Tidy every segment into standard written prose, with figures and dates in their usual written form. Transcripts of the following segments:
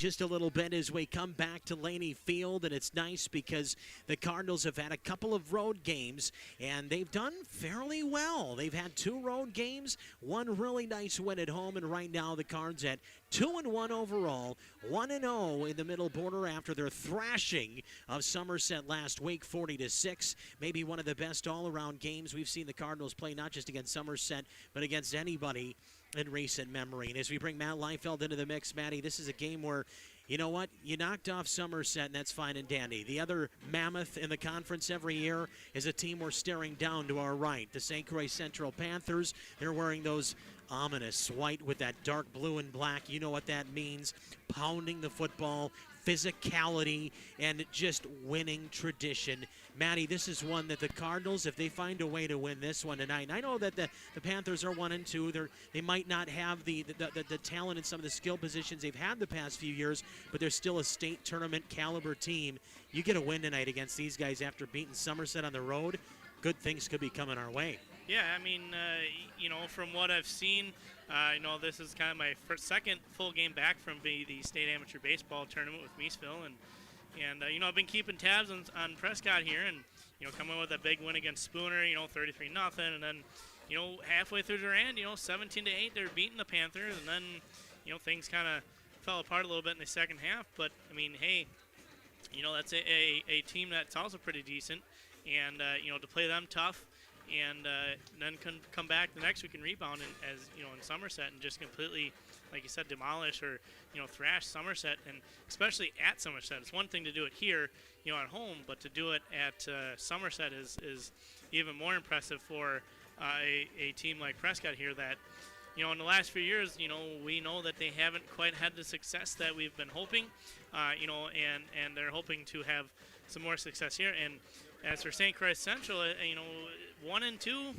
just a little bit as we come back to Laney Field, and it's nice because the Cardinals have had a couple of road games, and they've done fairly well. They've had 2 road games, 1 really nice win at home, and right now the Cards at 2-1 overall, 1-0 in the middle border after their thrashing of Somerset last week, 40-6. Maybe one of the best all-around games we've seen the Cardinals play, not just against Somerset, but against anybody in recent memory. And as we bring Matt Liefeld into the mix, Matty, this is a game where, you know what, you knocked off Somerset, and that's fine and dandy. The other mammoth in the conference every year is a team we're staring down to our right, the St. Croix Central Panthers. They're wearing those ominous white with that dark blue and black. You know what that means. Pounding the football, physicality, and just winning tradition. Matty, this is one that the Cardinals, if they find a way to win this one tonight, and I know that the Panthers are 1-2. They might not have the talent and some of the skill positions they've had the past few years, but they're still a state tournament caliber team. You get a win tonight against these guys after beating Somerset on the road, good things could be coming our way. Yeah, I mean, from what I've seen, this is kind of my second full game back from the state amateur baseball tournament with Meesville, and I've been keeping tabs on Prescott here, and coming with a big win against Spooner, 33-0, and then halfway through Durand, 17-8, they're beating the Panthers, and then things kind of fell apart a little bit in the second half. But I mean, hey, that's a team that's also pretty decent, and to play them tough. And then come back the next week and rebound in Somerset and just completely, like you said, demolish or thrash Somerset, and especially at Somerset. It's one thing to do it here, at home, but to do it at Somerset is even more impressive for a team like Prescott here. That in the last few years, we know that they haven't quite had the success that we've been hoping, and they're hoping to have some more success here. And as for St. Croix Central, 1-2,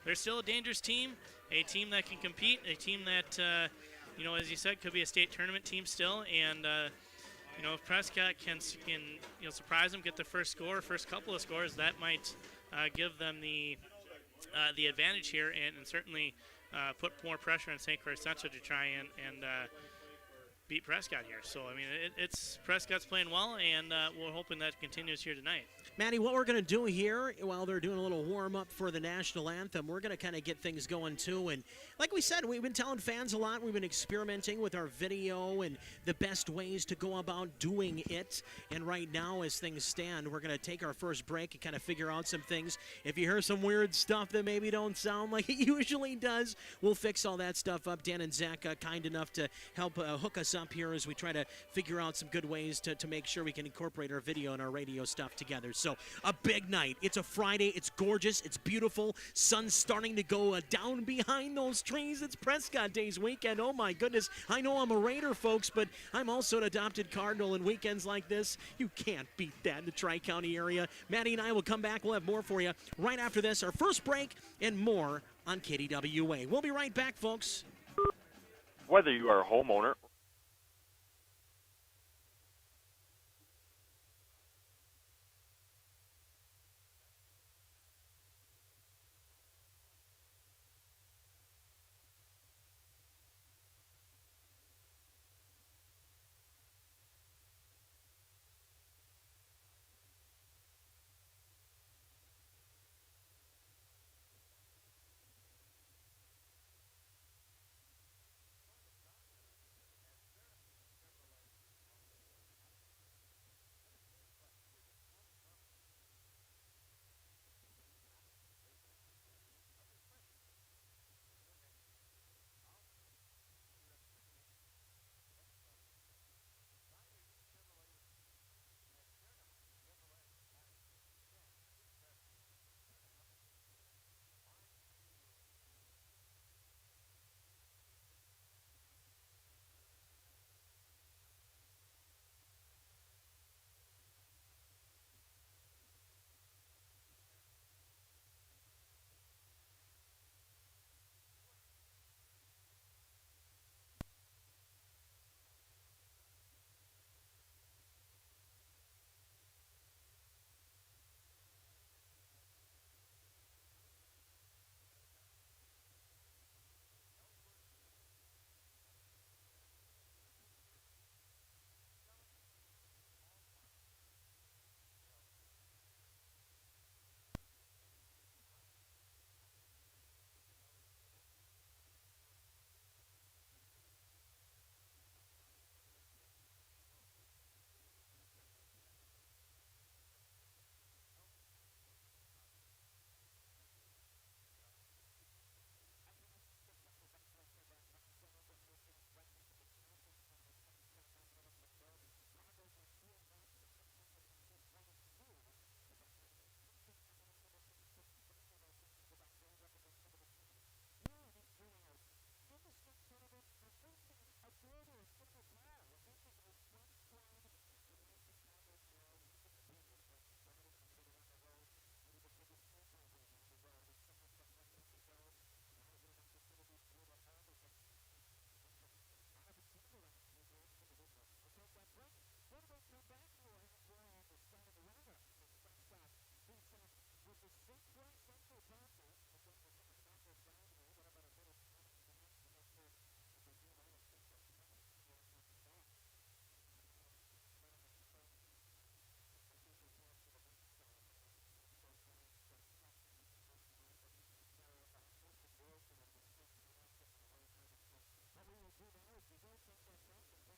they're still a dangerous team, a team that can compete, a team that, as you said, could be a state tournament team still. And, if Prescott can surprise them, get the first couple of scores, that might give them the advantage here, and certainly put more pressure on St. Croix Central to try and beat Prescott here. So, I mean, it's Prescott's playing well, and we're hoping that continues here tonight. Matty, what we're going to do here, while they're doing a little warm-up for the national anthem, we're going to kind of get things going, too. And like we said, we've been telling fans a lot. We've been experimenting with our video and the best ways to go about doing it. And right now, as things stand, we're going to take our first break and kind of figure out some things. If you hear some weird stuff that maybe don't sound like it usually does, we'll fix all that stuff up. Dan and Zach kind enough to help hook us up here as we try to figure out some good ways to make sure we can incorporate our video and our radio stuff together. So a big night. It's a Friday. It's gorgeous. It's beautiful. Sun's starting to go down behind those trees. It's Prescott Days weekend. Oh, my goodness. I know I'm a Raider, folks, but I'm also an adopted Cardinal, and weekends like this, you can't beat that in the Tri-County area. Maddie and I will come back. We'll have more for you right after this. Our first break and more on KDWA. We'll be right back, folks. Whether you are a homeowner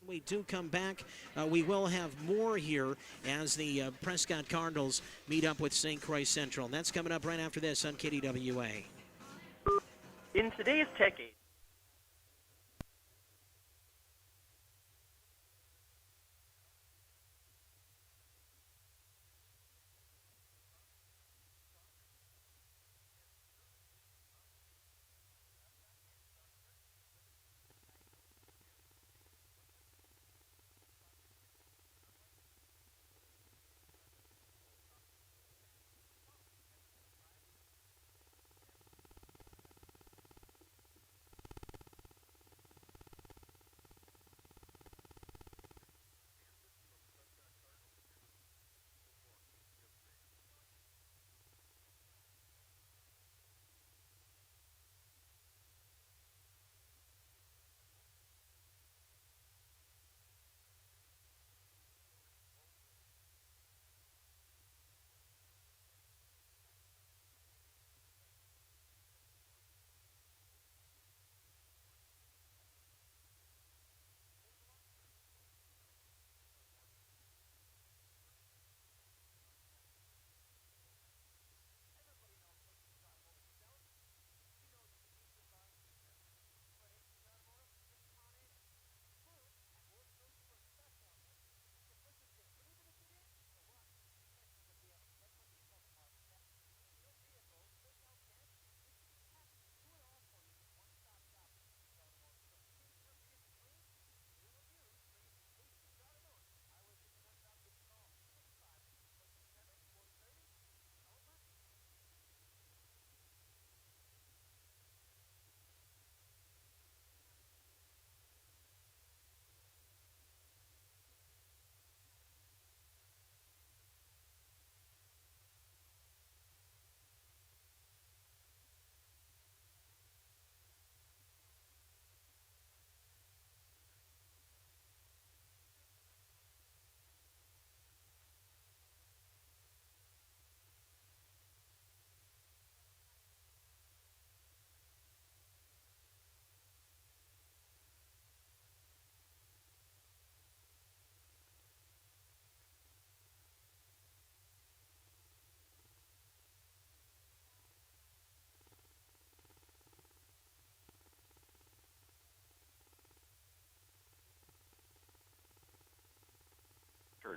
we do come back, we will have more here as the Prescott Cardinals meet up with St. Croix Central. And that's coming up right after this on KDWA. In today's tech age,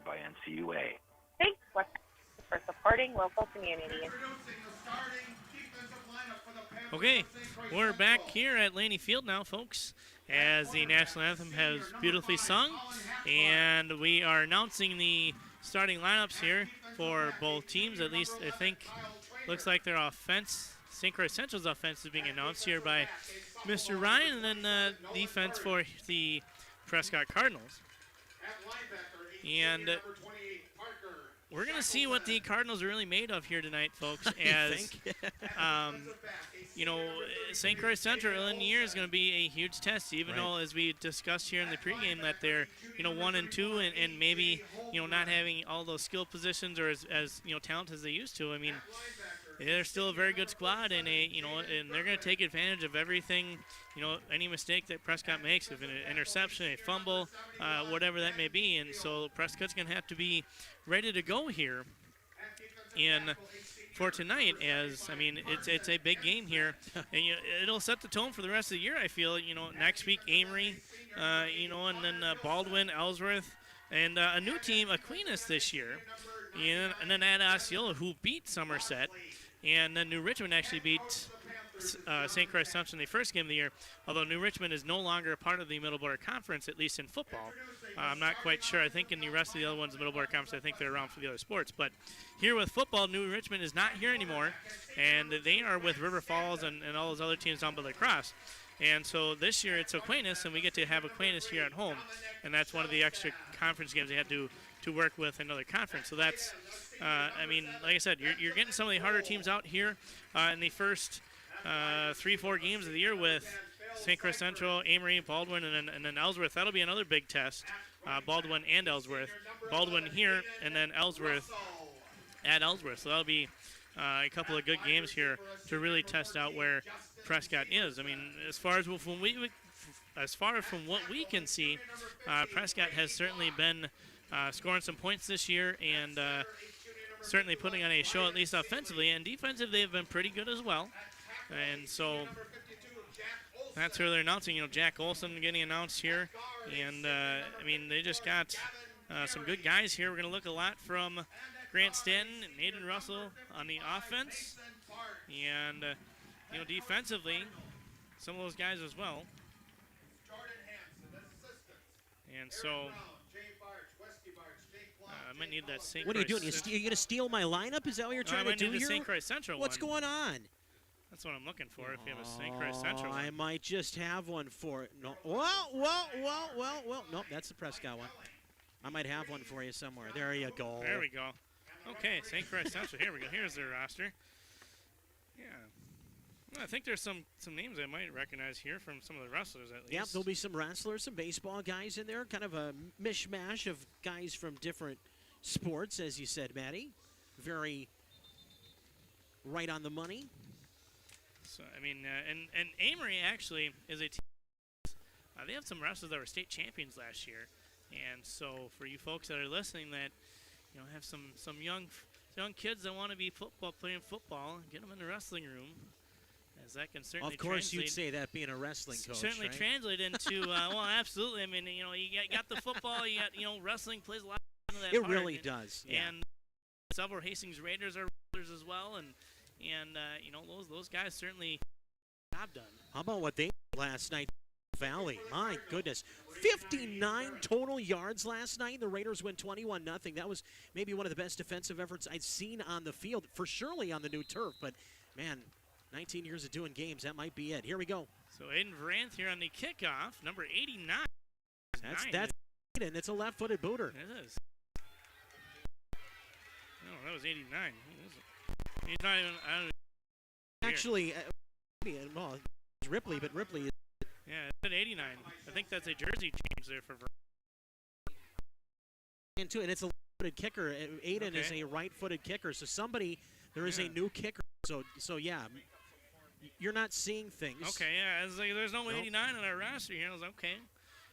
By NCUA. Thanks, for supporting local communities. Okay, we're back here at Laney Field now, folks, as the national anthem has beautifully sung, and we are announcing the starting lineups here for both teams. At least I think looks like their offense, St. Croix Central's offense, is being announced here by Mr. Ryan, and then defense for the Prescott Cardinals. And we're going to see what the Cardinals are really made of here tonight, folks, as, St. Croix Central in the year is going to be a huge test, even though, as we discussed here in the pregame, that they're, 1-2 and maybe, not having all those skill positions or as talent as they used to. I mean, they're still a very good squad, and and they're going to take advantage of everything, any mistake that Prescott makes, if an interception, a fumble, whatever that may be. And so Prescott's going to have to be ready to go here. And for tonight, it's a big game here, and it'll set the tone for the rest of the year. I feel, next week Amory, and then Baldwin, Ellsworth, and a new team, Aquinas this year, and then at Osceola, who beat Somerset. And then New Richmond actually beat St. Croix Central in the first game of the year, although New Richmond is no longer a part of the Middle Border Conference, at least in football. I'm not quite sure. I think in the rest of the other ones, the Middle Border Conference, I think they're around for the other sports. But here with football, New Richmond is not here anymore, and they are with River Falls and all those other teams down by the cross. And so this year it's Aquinas, and we get to have Aquinas here at home, and that's one of the extra conference games they had to work with another conference. So that's, like I said, you're getting some of the harder teams out here in the first 3-4 games of the year with St. Croix Central, Amory, Baldwin, and then Ellsworth. That'll be another big test, Baldwin and Ellsworth. Baldwin here, and then Ellsworth at Ellsworth. So that'll be a couple of good games here to really test out where Prescott is. I mean, as far as when as far from what we can see, Prescott has certainly been scoring some points this year and certainly putting on a show, at least offensively. And defensively, they've been pretty good as well. And so that's who they're announcing. You know, Jack Olson getting announced here. And, I mean, they just got some good guys here. We're going to look a lot from Grant Stanton and Nathan Russell on the offense. And, you know, defensively, some of those guys as well. And so I might need that St. What are you doing? Croix You're going to steal my lineup? Is that what you're trying to do I might need here? the St. Croix Central What's one. going on? That's what I'm looking for, if you have a St. Croix Central I one. might just have one for it. No. Well. Nope, that's the Prescott one. I might have one for you somewhere. There you go. There we go. Okay, St. Croix Central. Here we go. Here's their roster. Yeah. Well, I think there's some names I might recognize here from some of the wrestlers at least. Yep, there'll be some wrestlers, some baseball guys in there. Kind of a mishmash of guys from different sports, as you said, Maddie. Very right on the money. So, I mean, and Amory actually is a team. They have some wrestlers that were state champions last year. And so for you folks that are listening that, you know, have some young kids that want to be playing football, get them in the wrestling room. As that can certainly Of course, translate, you'd say that being a wrestling coach, certainly right? translate into, well, absolutely. I mean, you know, you got the football, you got, you know, wrestling plays a lot into that It part. really does, yeah. And several Hastings Raiders are wrestlers as well, and you know, those guys certainly job done. How about what they did last night? Valley, my goodness, 59 total yards last night. The Raiders win 21-0. That was maybe one of the best defensive efforts I've seen on the field, for surely on the new turf. But man, 19 years of doing games, that might be it. Here we go. So Aiden Varanth here on the kickoff, number 89. That's Aiden. It's a left-footed booter. It is. No, that was 89. Who was it? He's not even. I don't know. Actually, well, it's Ripley, but Ripley is. Yeah, it said 89. I think that's a jersey change there for Varanth. And it's a left-footed kicker. Aiden is a right-footed kicker. So there is a new kicker. So yeah, you're not seeing things. Okay, yeah, it's like there's no 89 on our roster here. I was like, okay.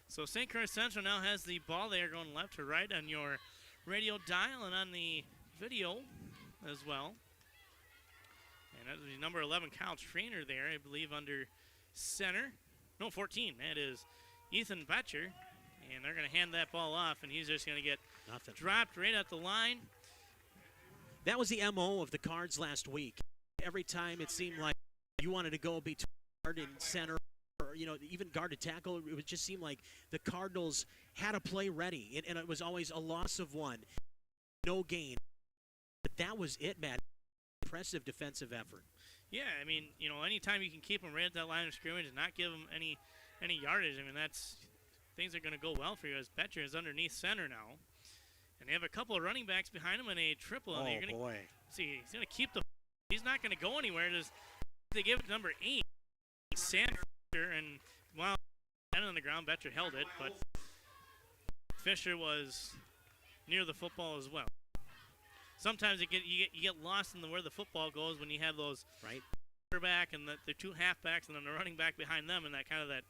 So St. Croix Central now has the ball there going left to right on your radio dial and on the video as well. And that is number 11, Kyle Trainer there, I believe, under center. No, 14. That is Ethan Betcher. And they're going to hand that ball off, and he's just going to get dropped right at the line. That was the MO of the Cards last week. Every time it seemed like you wanted to go between guard and center, or, you know, even guard to tackle, it would just seem like the Cardinals had a play ready, and it was always a loss of one, no gain. But that was it, Matt. Impressive defensive effort. Yeah, I mean, you know, anytime you can keep them right at that line of scrimmage and not give them any yardage, I mean, things are going to go well for you as Betcher is underneath center now. And they have a couple of running backs behind him in a triple. Oh, and boy. See, he's going to keep he's not going to go anywhere. They give it to number 8, Sam Fisher, and while on the ground, Betcher held it, but Fisher was near the football as well. Sometimes you get lost in where the football goes when you have those quarterback and the two halfbacks and then the running back behind them, and that kind of that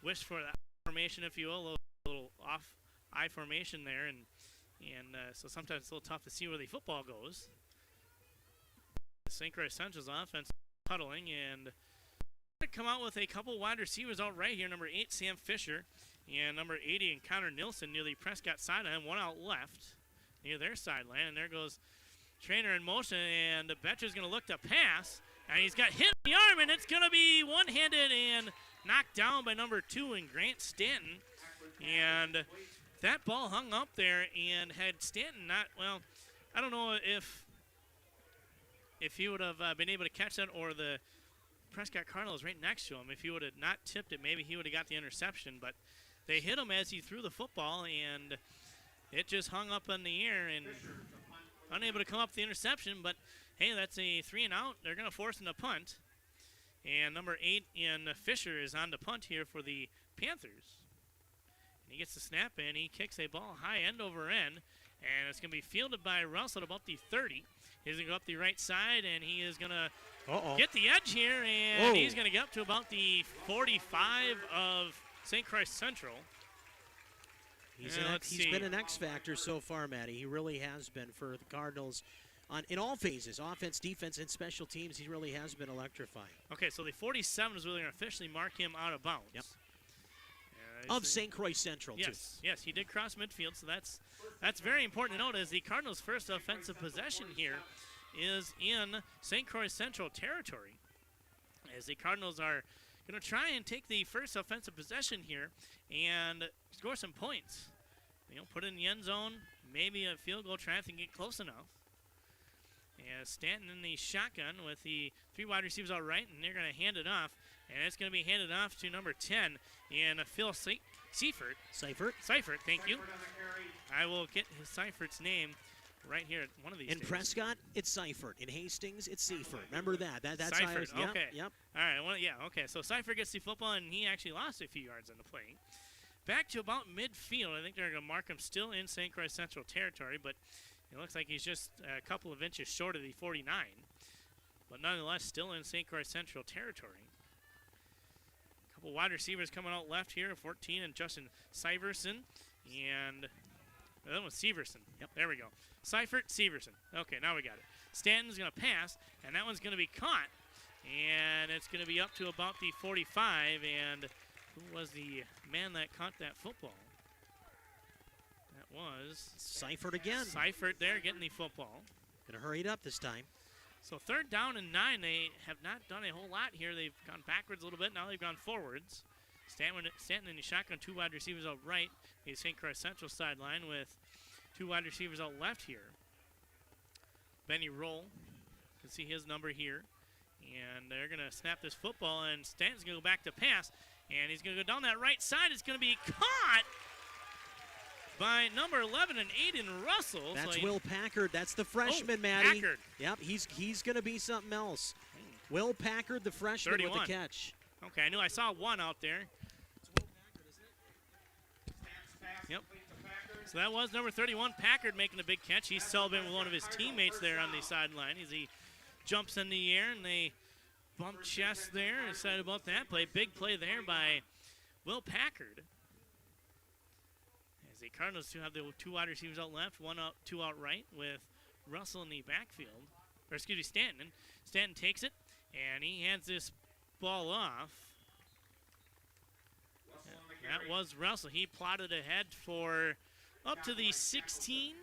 wish for that formation, if you will, a little off I formation there, and so sometimes it's a little tough to see where the football goes. St. Croix Central's offense huddling, and come out with a couple wide receivers out right here. Number 8, Sam Fisher, and number 80, and Connor Nilsson near the Prescott sideline, one out left near their sideline, and there goes Trainer in motion, and Betcher's going to look to pass, and he's got hit in the arm, and it's going to be one-handed and knocked down by number 2 and Grant Stanton, and that ball hung up there, and had Stanton not, well, I don't know if he would have been able to catch that, or the Prescott Cardinals right next to him. If he would have not tipped it, maybe he would have got the interception, but they hit him as he threw the football, and it just hung up in the air and unable to come up with the interception, but hey, that's a 3-and-out. They're going to force him to punt. And number 8 in Fisher is on the punt here for the Panthers. And he gets the snap in. He kicks a ball high end over end, and it's going to be fielded by Russell at about the 30. He's going to go up the right side, and he is going to Uh-oh. get the edge here, and he's going to get up to about the 45 of St. Croix Central. He's been an X factor so far, Matty. He really has been for the Cardinals in all phases, offense, defense, and special teams. He really has been electrifying. Okay, so the 47 is really going to officially mark him out of bounds. Yep. Of St. Croix Central, too. Yes, he did cross midfield, so that's very important to note, as the Cardinals' first offensive possession here is in St. Croix Central territory, as the Cardinals are going to try and take the first offensive possession here and score some points. Put it in the end zone, maybe a field goal try if they can get close enough. And Stanton in the shotgun with the 3 wide receivers all right, and they're going to hand it off. And it's going to be handed off to number 10 in Phil Seifert. Seifert, thank you. I will get Seifert's name right here at one of these In days. Prescott, it's Seifert. In Hastings, it's Seifert. Remember that. That's Seifert, how okay. Yep. All right, okay. So Seifert gets the football, and he actually lost a few yards on the play. Back to about midfield. I think they're going to mark him still in St. Croix Central territory, but it looks like he's just a couple of inches short of the 49. But nonetheless, still in St. Croix Central territory. A couple wide receivers coming out left here, 14 and Justin Syverson. And that was Severson. Yep, there we go. Seifert, Severson. Okay, now we got it. Stanton's going to pass, and that one's going to be caught. And it's going to be up to about the 45. And who was the man that caught that football? That was Seifert again. Seifert there getting the football. Going to hurry it up this time. So 3rd down and 9. They have not done a whole lot here. They've gone backwards a little bit. Now they've gone forwards. Stanton in the shotgun, 2 wide receivers out right. The St. Croix Central sideline with 2 wide receivers out left here. Benny Roll. You can see his number here. And they're going to snap this football, and Stanton's going to go back to pass. And he's going to go down that right side. It's going to be caught by number 11 and Aiden Russell. That's Will Packard. That's the freshman, Matty. Packard. Yep, he's going to be something else. Will Packard, the freshman 31. with the catch. Okay, I knew I saw 1 out there. Yep. So that was number 31, Packard, making a big catch. He's celebrating with one of his teammates there on the sideline as he jumps in the air, and they bump chest there. Excited about that play. Big play there by Will Packard. As the Cardinals have the 2 wide receivers out left, 2 out right, with Russell in the backfield. Or excuse me, Stanton. Stanton takes it, and he hands this ball off. That was Russell. He plotted ahead for up to the 16.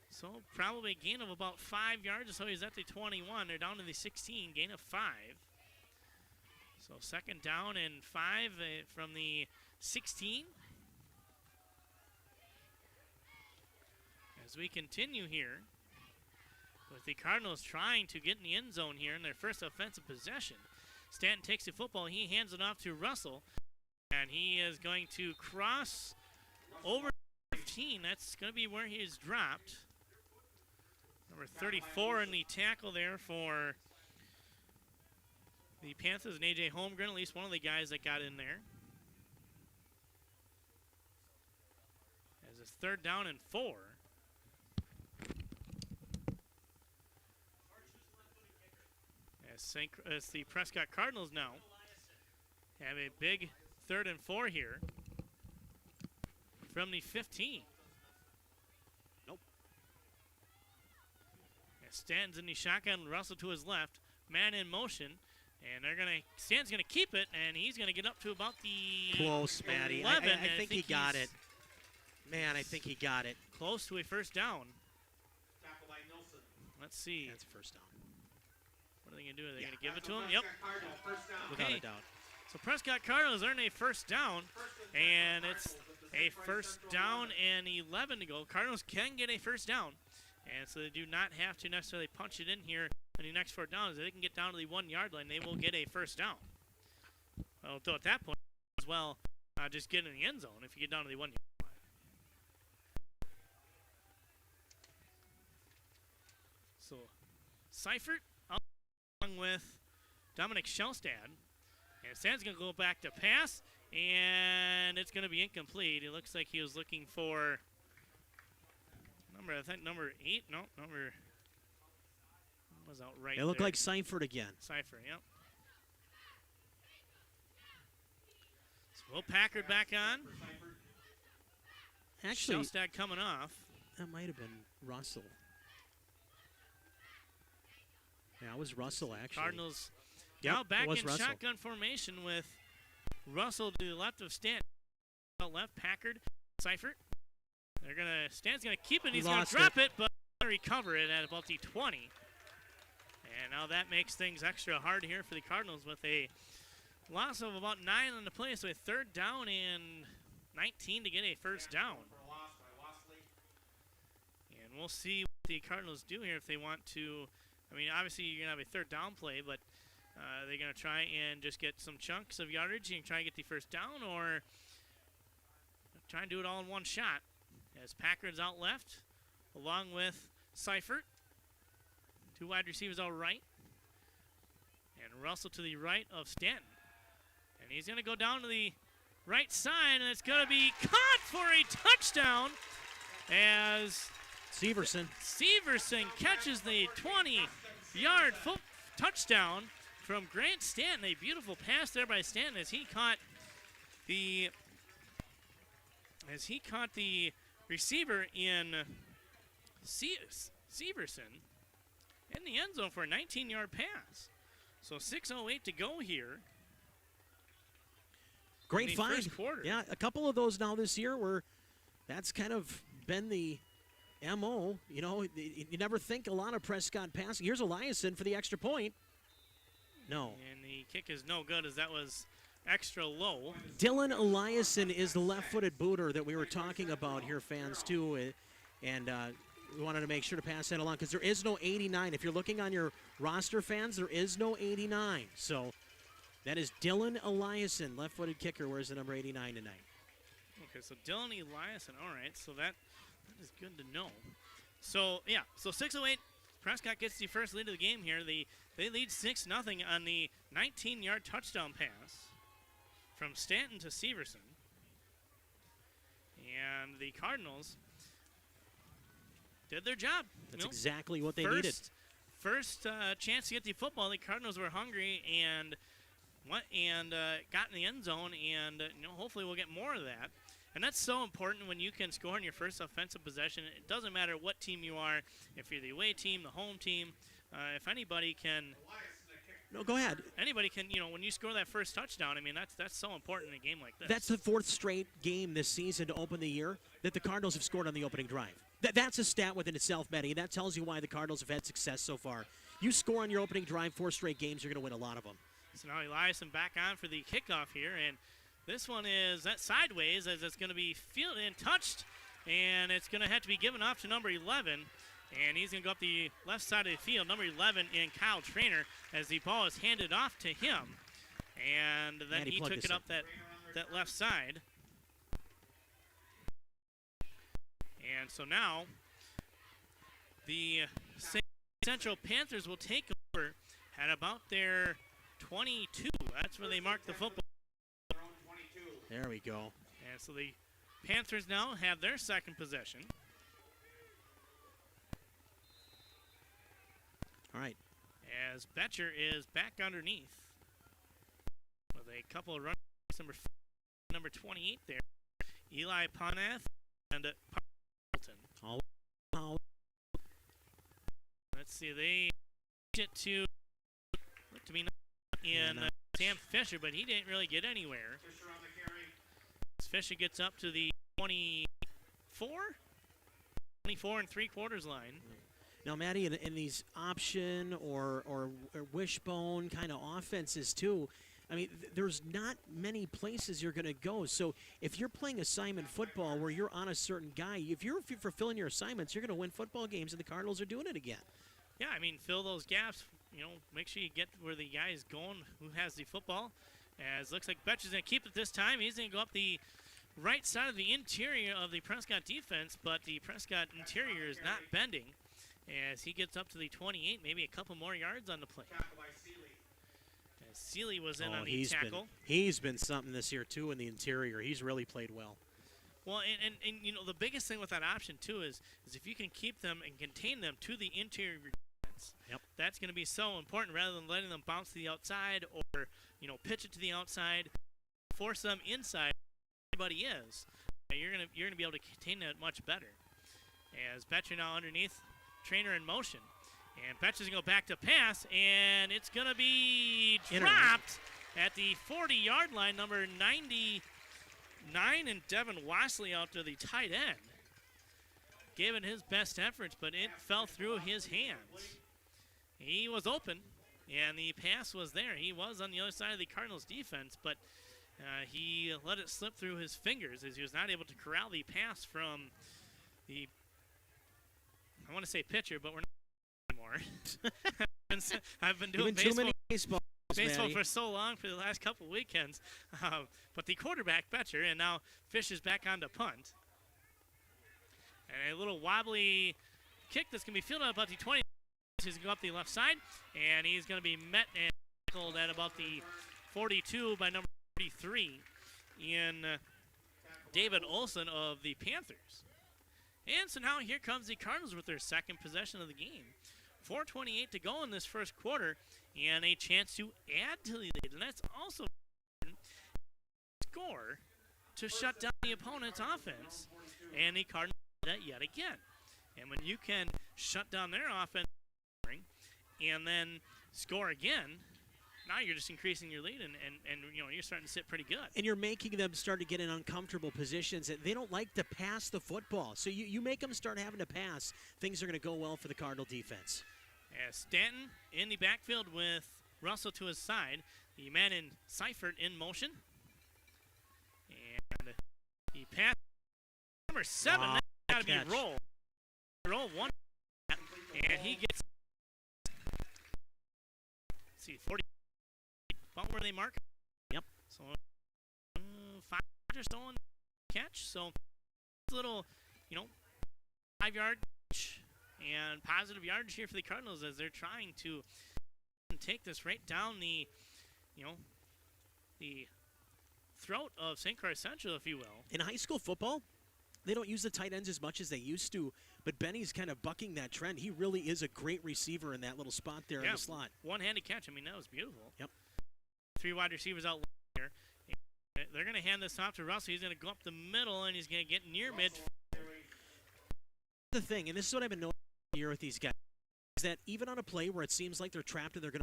So probably a gain of about 5 yards. So he's at the 21. They're down to the 16, gain of 5. So 2nd down and 5 from the 16. As we continue here with the Cardinals trying to get in the end zone here in their first offensive possession. Stanton takes the football. He hands it off to Russell. And he is going to cross over 15. That's going to be where he is dropped. Number 34 in the tackle there for the Panthers, and A.J. Holmgren, at least one of the guys that got in there. As it's 3rd down and 4. As the Prescott Cardinals now have a big 3rd and 4 here from the 15. Nope. Stanton's in the shotgun, Russell to his left, man in motion, and Stanton's gonna keep it, and he's gonna get up to about the close, Matty. 11. I think he got it. Man, I think he got it. Close to a 1st down. Let's see. That's a 1st down. What are they gonna do? Are they gonna give it to him? Yep. Without a doubt. So Prescott Cardinals earn a 1st down, and it's a 1st down and 11 to go. Cardinals can get a 1st down, and so they do not have to necessarily punch it in here in the next 4 downs. If they can get down to the 1-yard line, they will get a 1st down. Well, though at that point, as well, just get in the end zone if you get down to the 1-yard line. So Seifert along with Dominic Shellstad. And Stan's going to go back to pass, and it's going to be incomplete. It looks like he was looking for number 8. No, number Was out right They look there. like Seifert again. Seifert, yep. So Will Packard back on. Actually, Shellstad coming off. that might have been Russell. Yeah, it was Russell, actually. Cardinals Yep, now back it was in Russell. shotgun formation with Russell to the left of Stanton. Left, Packard, Seifert. Stan's gonna keep it. He's gonna drop it, but recover it at about the 20. And now that makes things extra hard here for the Cardinals with a loss of about 9 on the play. So a 3rd down and 19 to get a first down. And we'll see what the Cardinals do here if they want to. I mean, obviously you're gonna have a 3rd down play, but they're gonna try and just get some chunks of yardage and try and get the first down, or try and do it all in one shot. As Packard's out left, along with Seifert. 2 wide receivers out right. And Russell to the right of Stanton. And he's going to go down to the right side, and it's going to be caught for a touchdown as Severson catches the 20-yard touchdown from Grant Stanton. A beautiful pass there by Stanton as he caught the receiver in Severson in the end zone for a 19-yard pass. So 6:08 to go here. Great find. First quarter. Yeah, a couple of those now this year where that's kind of been the MO. You know, you never think a lot of Prescott passing. Here's Eliason for the extra point. No. And the kick is no good as that was extra low. Dylan Eliason is the left-footed booter that we were talking about here, fans, too. And we wanted to make sure to pass that along because there is no 89. If you're looking on your roster, fans, there is no 89. So that is Dylan Eliason, left-footed kicker. Where's the number 89 tonight? Okay, so Dylan Eliason. All right, so that is good to know. So, yeah, so 6:08. Prescott gets the first lead of the game here. They lead 6-0 on the 19-yard touchdown pass from Stanton to Severson. And the Cardinals did their job. That's exactly what they needed. First chance to get the football, the Cardinals were hungry and got in the end zone, and hopefully we'll get more of that. And that's so important when you can score in your first offensive possession. It doesn't matter what team you are, if you're the away team, the home team, if anybody can. No, go ahead. Anybody can, when you score that first touchdown, I mean, that's so important in a game like this. That's the 4th straight game this season to open the year that the Cardinals have scored on the opening drive. That's a stat within itself, Betty, and that tells you why the Cardinals have had success so far. You score on your opening drive, 4 straight games, you're going to win a lot of them. So now Eliason back on for the kickoff here, and this one is sideways as it's going to be fielded and touched, and it's going to have to be given off to number 11. And he's going to go up the left side of the field, number 11 in Kyle Trainer, as the ball is handed off to him. And then he took it up that left side. And so now the Central Panthers will take over at about their 22. That's where they mark the football. There we go. And so the Panthers now have their second possession. All right. As Betcher is back underneath with a couple of runs, number 28 there, Eli Ponath and Parlton. Let's see, they get to look to be in Sam Fisher, but he didn't really get anywhere. Fisher gets up to the 24 and 3/4 line. Now, Maddie, in these option or wishbone kind of offenses, too, I mean, there's not many places you're going to go. So if you're playing assignment football where you're on a certain guy, if you're fulfilling your assignments, you're going to win football games, and the Cardinals are doing it again. Yeah, I mean, fill those gaps. Make sure you get where the guy is going who has the football. As looks like Betcher's going to keep it this time. He's going to go up the right side of the interior of the Prescott defense, but the Prescott interior is not bending. As he gets up to the 28, maybe a couple more yards on the play. As Seeley was in on the tackle. He's been something this year, too, in the interior. He's really played well. Well, and the biggest thing with that option, too, is if you can keep them and contain them to the interior defense, Yep. That's going to be so important rather than letting them bounce to the outside or, pitch it to the outside, force them inside. Everybody is. You're gonna be able to contain that much better. As Betcher now underneath, trainer in motion. And Betcher's going to go back to pass, and it's going to be dropped at the 40-yard line, number 99, and Devin Wassley out to the tight end. Gave it his best efforts, but it fell through his hands. He was open, and the pass was there. He was on the other side of the Cardinals' defense, but he let it slip through his fingers as he was not able to corral the pass from the, I want to say pitcher, but we're not anymore. I've been doing too many baseball for so long for the last couple weekends. But the quarterback, Betcher, and now Fish is back on to punt. And a little wobbly kick that's going to be fielded at about the 20. He's going to go up the left side, and he's going to be met and tackled at about the 42 by number 33 in David Olson of the Panthers. And so now here comes the Cardinals with their second possession of the game. 4:28 to go in this first quarter, and a chance to add to the lead. And that's also a score to shut down the opponent's offense. And the Cardinals did that yet again. And when you can shut down their offense and then score again, now you're just increasing your lead, and you're starting to sit pretty good. And you're making them start to get in uncomfortable positions. They don't like to pass the football. So you make them start having to pass. Things are going to go well for the Cardinal defense. As Stanton in the backfield with Russell to his side. The man in Seifert in motion. And he passed number 7. Wow, That's got to be roll. Roll one. And he gets, let's see, 40. About where they mark. Yep. So 5 or so on catch. So it's a little, 5-yard and positive yardage here for the Cardinals as they're trying to take this right down the, the throat of St. Croix Central, if you will. In high school football, they don't use the tight ends as much as they used to, but Benny's kind of bucking that trend. He really is a great receiver in that little spot there in the slot. One-handed catch. I mean, that was beautiful. Yep. 3 wide receivers out here. They're going to hand this off to Russell. He's going to go up the middle, and he's going to get near mid. The thing, and this is what I've been noticing here with these guys, is that even on a play where it seems like they're trapped and they're going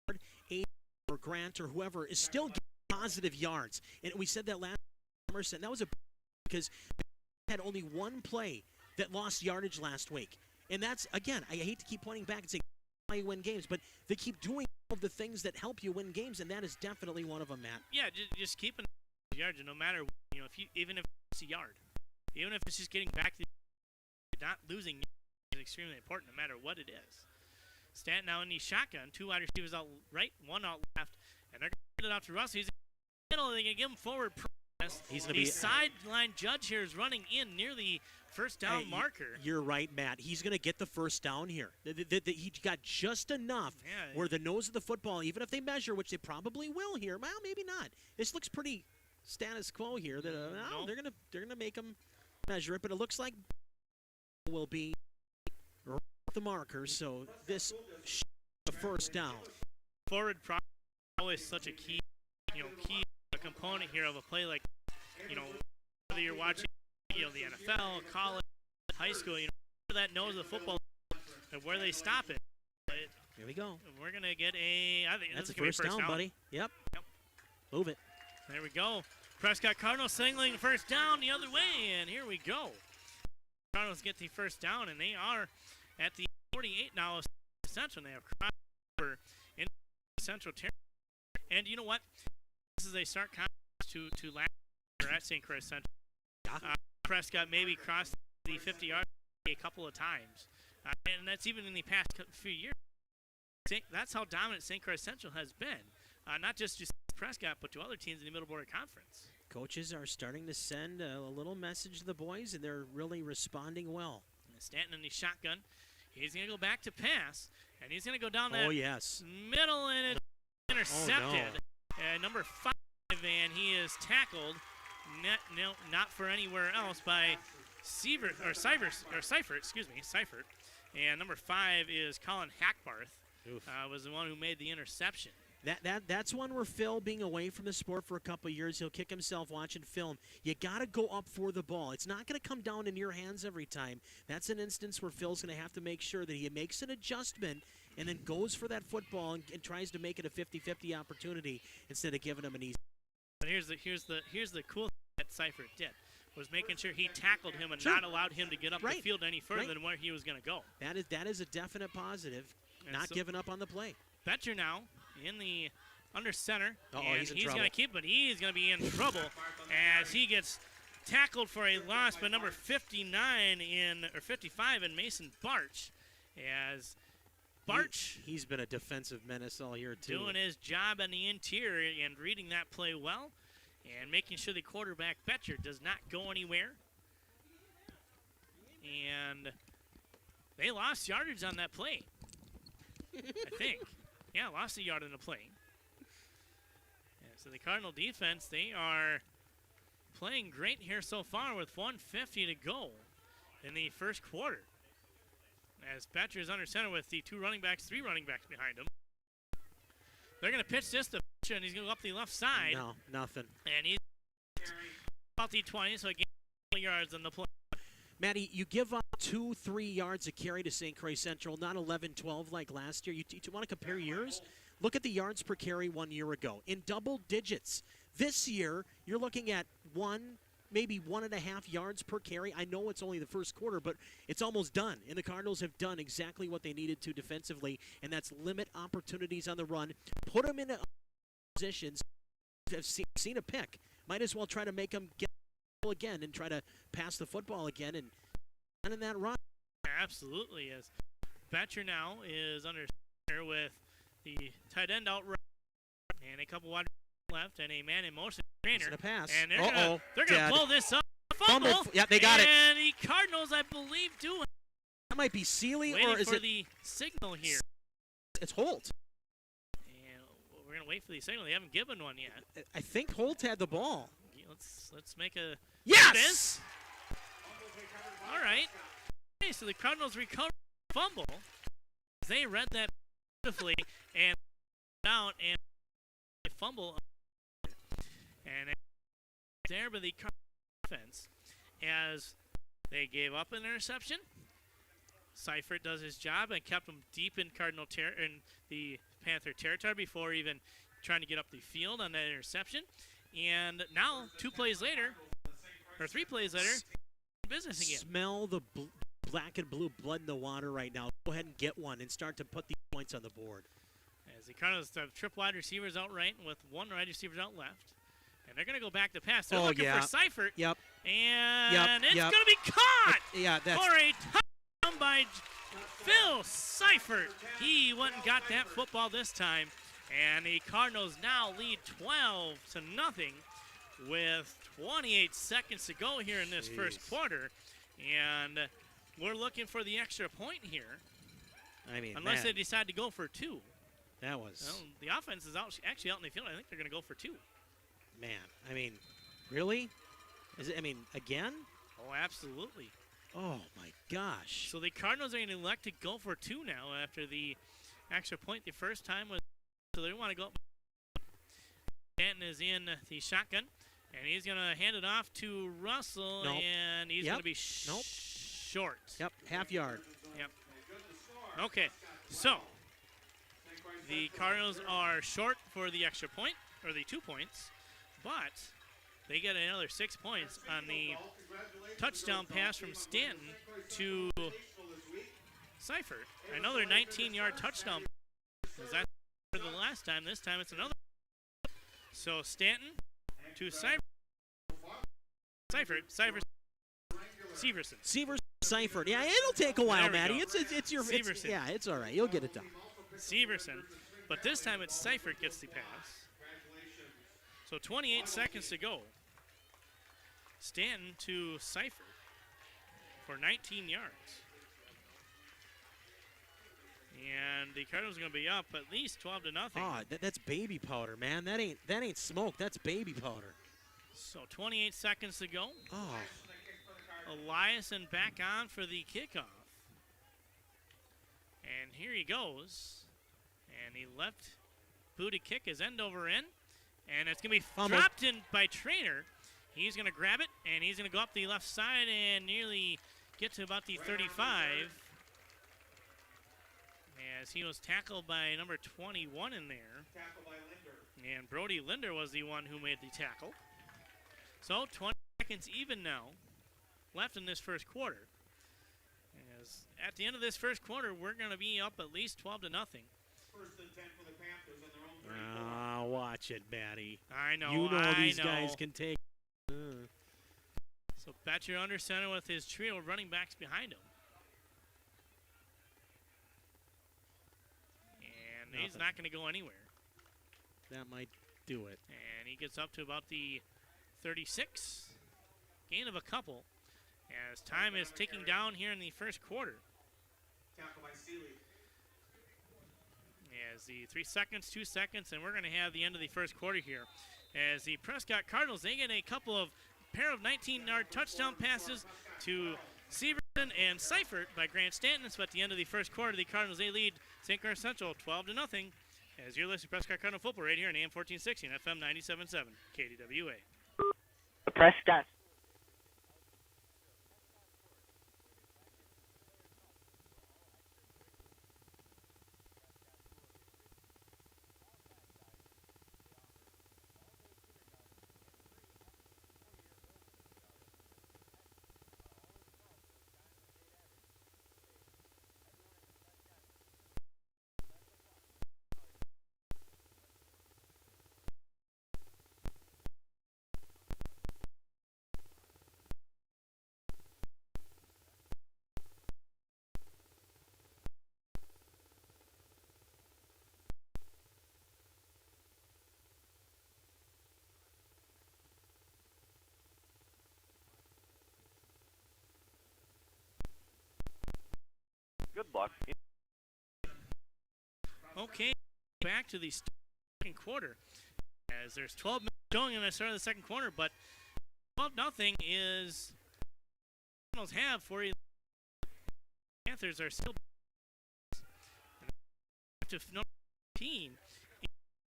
to Aiden or Grant or whoever is still getting positive yards. And we said that last Emerson. That was because they had only one play that lost yardage last week. And that's, again, I hate to keep pointing back and saying how you win games, but they keep doing all of the things that help you win games, and that is definitely one of them, Matt. Yeah, just keeping yards, and no matter, even if it's a yard, even if it's just getting back to not losing is extremely important, no matter what it is. Stanton now in the shotgun, 2 wide receivers out right, 1 out left, and they're going to get it out to Russ. He's in the middle. They're going to give him forward press. He's going to the be sideline judge here is running in near the first down marker. You're right, Matt. He's going to get the first down here. He got just enough where the nose of the football, even if they measure, which they probably will here. Well, maybe not. This looks pretty status quo here. That they're going to make them measure it, but it looks like will be the marker. So this the first down. Forward press always such a key component here of a play like whether you're watching the NFL, college, high school, where that nose of the football and where they stop it. Here we go. We're gonna get I think that's this a first down, buddy. Yep. Move it. There we go. Prescott Cardinals signaling first down the other way, and here we go. Cardinals get the first down, and they are at the 48 now. Central, they have crossed over in Central Territory. And you know what? This is a stark contrast to last year at St. Croix Central. Prescott maybe crossed the 50-yard a couple of times. And that's even in the past few years. That's how dominant St. Croix Central has been. Not just to Prescott, but to other teams in the Middle Border Conference. Coaches are starting to send a little message to the boys, and they're really responding well. Stanton in the shotgun. He's going to go back to pass, and he's going to go down that middle, and it's intercepted. Number 5, and he is tackled, not for anywhere else, by Seifert. And number 5 is Colin Hackbarth, was the one who made the interception. That's one where Phil, being away from the sport for a couple of years, he'll kick himself watching film. You got to go up for the ball. It's not going to come down in your hands every time. That's an instance where Phil's going to have to make sure that he makes an adjustment and then goes for that football and tries to make it a 50-50 opportunity instead of giving him an easy. But here's the cool thing that Seifert did, was making sure he tackled him and not allowed him to get up the field any further than where he was going to go. That is a definite positive, and not giving up on the play. Betcher now in the under center, and he's going to keep it. He's going to be in trouble as he gets tackled for a loss by number 55 in Mason Barch. As Barch, he's been a defensive menace all year too, doing his job in the interior and reading that play well, and making sure the quarterback Betcher does not go anywhere. And they lost yardage on that play, I think. Yeah, lost a yard in the play. Yeah, so the Cardinal defense, they are playing great here so far with 1:50 to go in the first quarter. As Betcher is under center with the 3 running backs behind him. They're going to pitch this to Betcher, and he's going to go up the left side. No, nothing. And he's about the 20, so again, yards on the play. Matty, you give up 2-3 yards a carry to St. Croix Central, not 11-12 like last year. You want to compare years? Look at the yards per carry 1 year ago, in double digits. This year, you're looking at maybe 1.5 yards per carry. I know it's only the first quarter, but it's almost done. And the Cardinals have done exactly what they needed to defensively, and that's limit opportunities on the run, put them in positions. I've seen a pick. Might as well try to make them get again and try to pass the football again and in that run. Absolutely. As Betcher now is under center with the tight end out right and a couple wide left and a man in motion trainer. A pass. And they're gonna blow this up. Fumble. Yeah, they got it. And the Cardinals, I believe, do it. That might be Seeley, waiting or is for it the signal here? It's Holt. And we're gonna wait for the signal. They haven't given one yet. I think Holt had the ball. Yeah, let's make a yes. All right. Okay, so the Cardinals recover the fumble. They read that beautifully and out and fumble. And there by the Cardinals defense as they gave up an interception. Seifert does his job and kept them deep in in the Panther territory before even trying to get up the field on that interception. And now 3 plays later, business again. Smell the black and blue blood in the water right now. Go ahead and get one and start to put the points on the board. As the Cardinals have triple wide receivers out right with 1 wide receiver out left. And they're going to go back to pass. They're looking for Seifert. Yep. And it's going to be caught for a touchdown by Phil Seifert. He went and got that football this time. And the Cardinals now lead 12-0 with 28 seconds to go here in this first quarter. And we're looking for the extra point here. I mean, unless they decide to go for 2. That was. Well, the offense is actually out in the field. I think they're going to go for 2. Man, I mean, really? Again? Oh, absolutely. Oh, my gosh. So the Cardinals are going to elect to go for 2 now after the extra point the first time was. So they want to go up. Stanton is in the shotgun, and he's going to hand it off to Russell, and he's going to be short. Yep, half yard. Yep. Okay, so the Cardinals are short for the extra point, or the 2 points, but they get another 6 points on the touchdown pass from Stanton to Seifert. Another 19-yard touchdown. That's for the last time. This time it's another. So Stanton to Seifert. Severson. Seifert. Yeah, it'll take a while, Matty. It's your. Severson. Yeah, it's all right. You'll get it done. Severson. But this time it's Seifert gets the pass. So 28 seconds to go. Stanton to Seifert for 19 yards. And the Cardinals are going to be up at least 12-0. Oh, that's baby powder, man. That ain't smoke. That's baby powder. So 28 seconds to go. Oh. Eliason back on for the kickoff. And here he goes. And he left booty kick his end over end. And it's going to be dropped in by Trainer. He's going to grab it, and he's going to go up the left side and nearly get to about the 35. As he was tackled by number 21 in there. Tackle by Linder. And Brody Linder was the one who made the tackle. So 20 seconds even now left in this first quarter. As at the end of this first quarter, we're going to be up at least 12-0. First and 10 for the Panthers on their own 34. Ah, watch it, Batty. I know. You know these I know. guys can take. So Betcher under center with his trio of running backs behind him. And he's not going to go anywhere. That might do it. And he gets up to about the 36. Gain of a couple. As time is ticking down here in the first quarter. Tackle by Seeley. As the 3 seconds, 2 seconds, and we're going to have the end of the first quarter here. As the Prescott Cardinals, they get a couple of pair of 19-yard touchdown passes to Severson and Seifert by Grant Stanton. So at the end of the first quarter, the Cardinals, they lead St. Clair Central 12-0. As you're listening to Prescott Cardinal Football right here on AM 1460 and FM 97.7 KDWA. The Prescott. Good luck. Okay, back to the second quarter. As there's 12 minutes going in the start of the second quarter, but 12-0 is Cardinals have for you. Panthers are still to number 15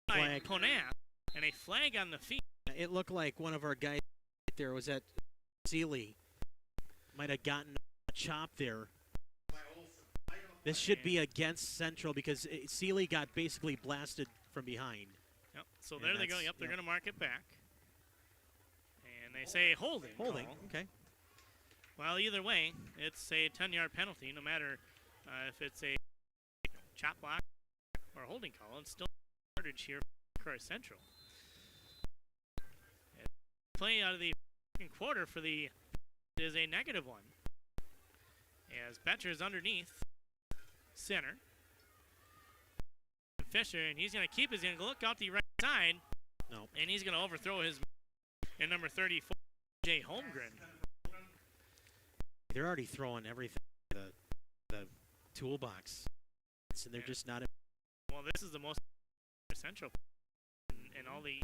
by Ponath, and a flag on the field. It looked like one of our guys there was at Seeley. Might have gotten a chop there. This should be against Central because Seeley got basically blasted from behind. Yep. So there they go. Yep, they're going to mark it back. And they say holding. Holding, call. okay. Well, either way, it's a 10-yard penalty, no matter if it's a chop block or a holding call. It's still yardage here for Croix Central. And play out of the second quarter for the is a negative one. As Betcher is underneath center. Fisher, and he's going to keep. He's going to look out the right side. No. And he's going to overthrow his in number 34, Jay Holmgren. They're already throwing everything in the toolbox. So they're just not. Well, this is the most essential in all the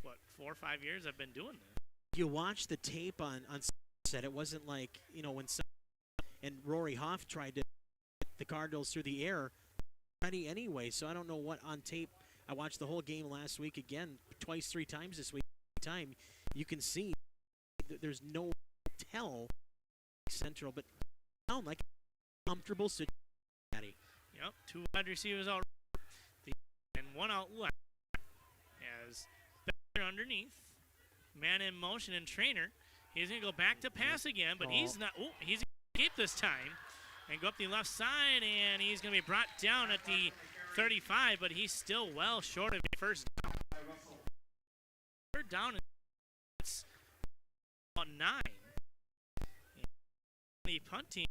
what 4 or 5 years I've been doing this. You watch the tape on set. It wasn't like when and Rory Hoff tried to hit the Cardinals through the air ready anyway. So I don't know what on tape. I watched the whole game last week again, twice, 3 times this week. Time you can see there's no tell Central, but sound like a comfortable situation. Yep, 2 wide receivers out and 1 out left. As Becker underneath, man in motion and Trainer. He's going to go back to pass again, but he's not. Oh, he's going to escape this time and go up the left side, and he's going to be brought down at the 35, but he's still well short of the first down. Third down, it's about 9. The punt team,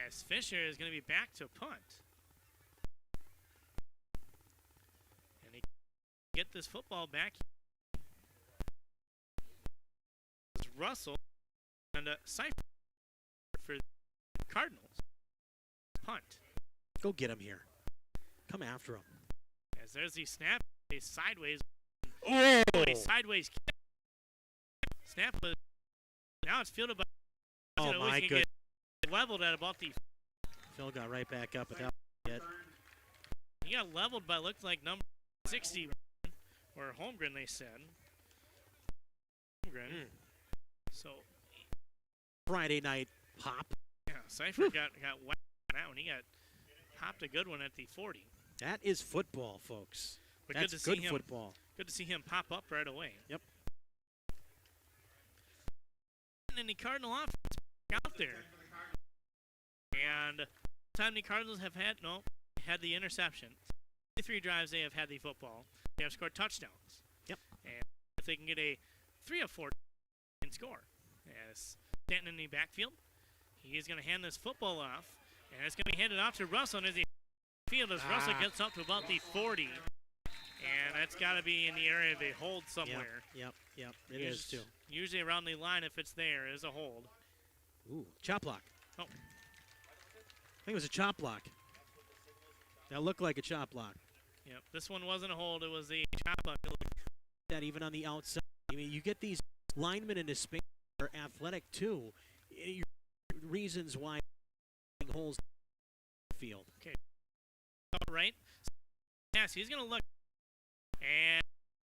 as Fisher is going to be back to punt. And he get this football back. It's Russell and Seifert for the Cardinals. Punt. Go get him here. Come after him. As there's the snap, a sideways. Oh! A sideways kick. Snap was. Now it's fielded by. Oh my goodness. leveled at about the. Phil got right back up without yet. He got leveled by looked like number 60 or Holmgren, they said. Holmgren. So Friday night hop. yeah, Seifert got whacked on that one. He got hopped a good one at the 40. That is football, folks. But That's good to see him. football. Good to see him pop up right away. Yep. And the Cardinal offense out there. And time the Cardinals have had had the interception. The 3 drives they have had the football. They have scored touchdowns. Yep. And if they can get a 3 of 4 and score. As Stanton in the backfield, he is going to hand this football off, and it's going to be handed off to Russell as he field as Russell gets up to about the 40. And that's got to be in the area of a hold somewhere. Yep. It is too. Usually around the line, if it's there, is a hold. Ooh, chop block. Oh. I think it was a chop block. That looked like a chop block. Yep, this one wasn't a hold. It was a chop block. That even on the outside. I mean, you get these linemen into space that are athletic too. Reasons why holes in the field. Okay. All right. Yes, he's going to look and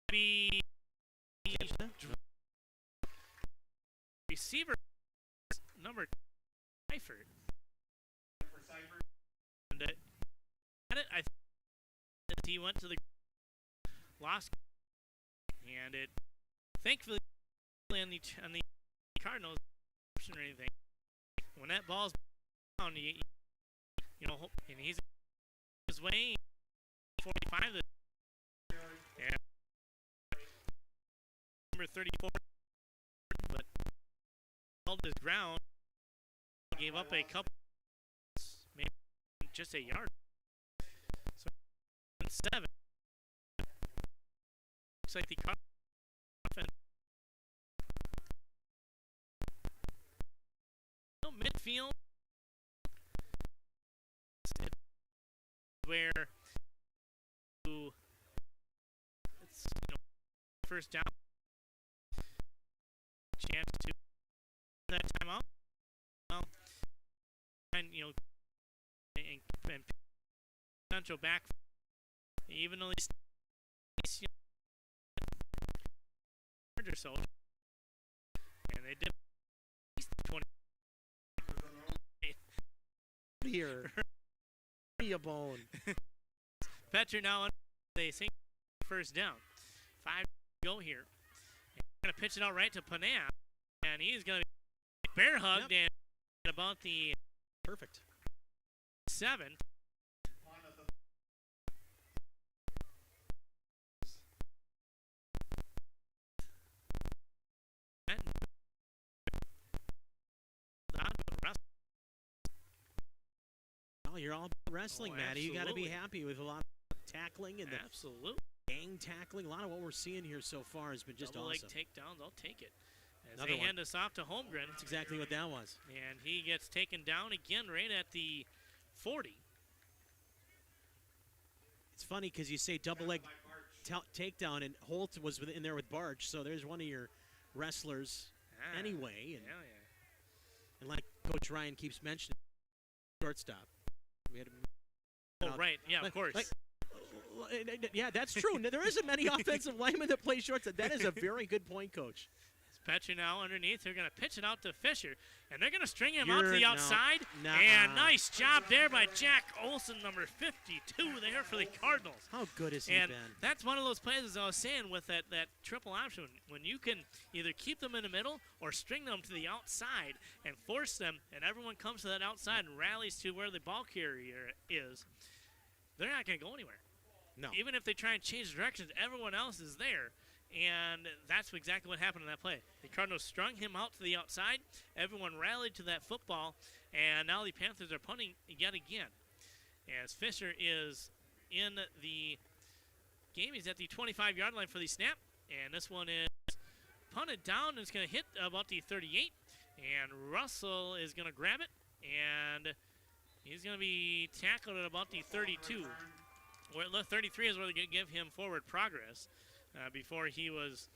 be receiver number Seifert. And at it, I think he went to the lost, and it thankfully on the Cardinals or anything. When that ball's down, you know, and he's his way 45 and number 34, but held his ground, gave up a couple, maybe just a yard. So 7. Looks like the offense. Midfield, where it's first down, chance to that timeout. Well, and and central back, even though he's or so, and they did at least 20 here. A bone. Petcher now they think first down. 5 to go here. Going to pitch it out right to Panam, and he's going to be bear hugged and about the perfect 7. You're all about wrestling, Matty. You got to be happy with a lot of tackling and absolutely gang tackling. A lot of what we're seeing here so far has been just double awesome. leg takedowns, I'll take it. As Another they one. hand us off to Holmgren. That's exactly what that was. And he gets taken down again right at the 40. It's funny because you say double leg takedown, and Holt was in there with Barch, so there's one of your wrestlers anyway. And, and like Coach Ryan keeps mentioning, shortstop. We had right, yeah, of course. Yeah, that's true. There isn't many offensive linemen that play shortstop. That is a very good point, Coach. Petcher now underneath. They're going to pitch it out to Fisher, and they're going to string him out to the outside. And nice job there by Jack Olson, number 52, there for the Cardinals. How good has he and been? That's one of those plays, as I was saying, with that triple option, when you can either keep them in the middle or string them to the outside and force them, and everyone comes to that outside and rallies to where the ball carrier is, they're not going to go anywhere. No. Even if they try and change directions, everyone else is there. And that's exactly what happened in that play. The Cardinals strung him out to the outside. Everyone rallied to that football. And now the Panthers are punting yet again. As Fisher is in the game. He's at the 25-yard line for the snap. And this one is punted down. And it's going to hit about the 38. And Russell is going to grab it. And he's going to be tackled at about the 32. Where 33 is where they're going to give him forward progress. Before he was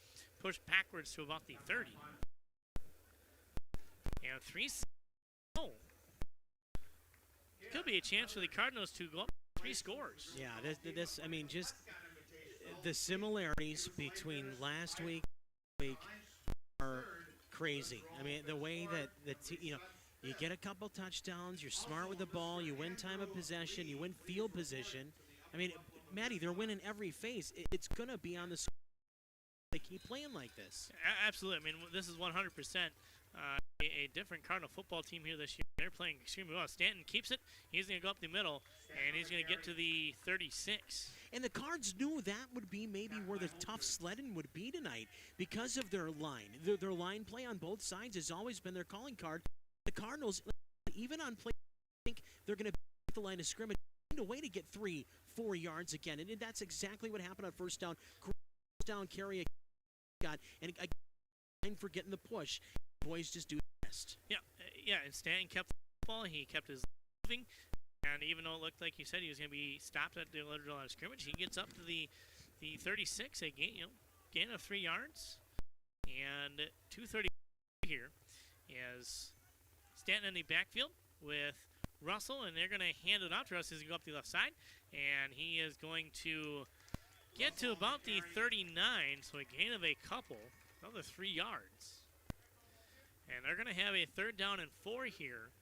pushed backwards to about the 30. And 3 oh. could be a chance for the Cardinals to go up 3 scores. Yeah, I mean, just the similarities between last week and this week are crazy. I mean, the way that you get a couple touchdowns, you're smart with the ball, you win time of possession, you win field position. I mean, Maddie, they're winning every phase. It's going to be on the score. They keep playing like this. Absolutely. I mean, this is 100% a different Cardinal football team here this year. They're playing extremely well. Stanton keeps it. He's going to go up the middle, and he's going to get to the 36. And the Cards knew that would be maybe where the tough sledding would be tonight because of their line. Their line play on both sides has always been their calling card. The Cardinals, even on play, I think they're going to be the line of scrimmage, find a way to get 3-4 yards again. And that's exactly what happened on first down. First down carry and again for getting the push. Boys just do the best. Yeah, and Stanton kept the ball. He kept his moving. And even though it looked like you said he was going to be stopped at the line of scrimmage, he gets up to the 36, a gain of 3 yards. And 2:30 here is Stanton in the backfield with Russell, and they're going to hand it out to Russell as he go up the left side. And he is going to get to about the 39, so a gain of a couple, another 3 yards. And they're going to have a 3rd down and 4 here.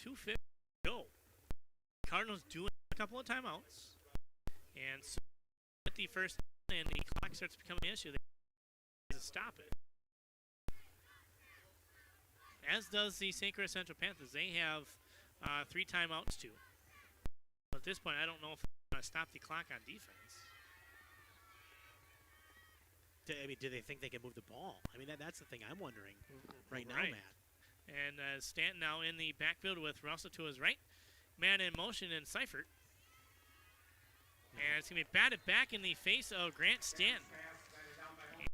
2:50 to go. Cardinals doing a couple of timeouts. And so at the first and the clock starts becoming an issue, they have to stop it. As does the St. Croix Central Panthers. They have 3 timeouts too. But at this point, I don't know if they're going to stop the clock on defense. I mean, do they think they can move the ball? I mean, that's the thing I'm wondering right now, Matt. And Stanton now in the backfield with Russell to his right. Man in motion in Seifert. And it's going to be batted back in the face of Grant Stanton.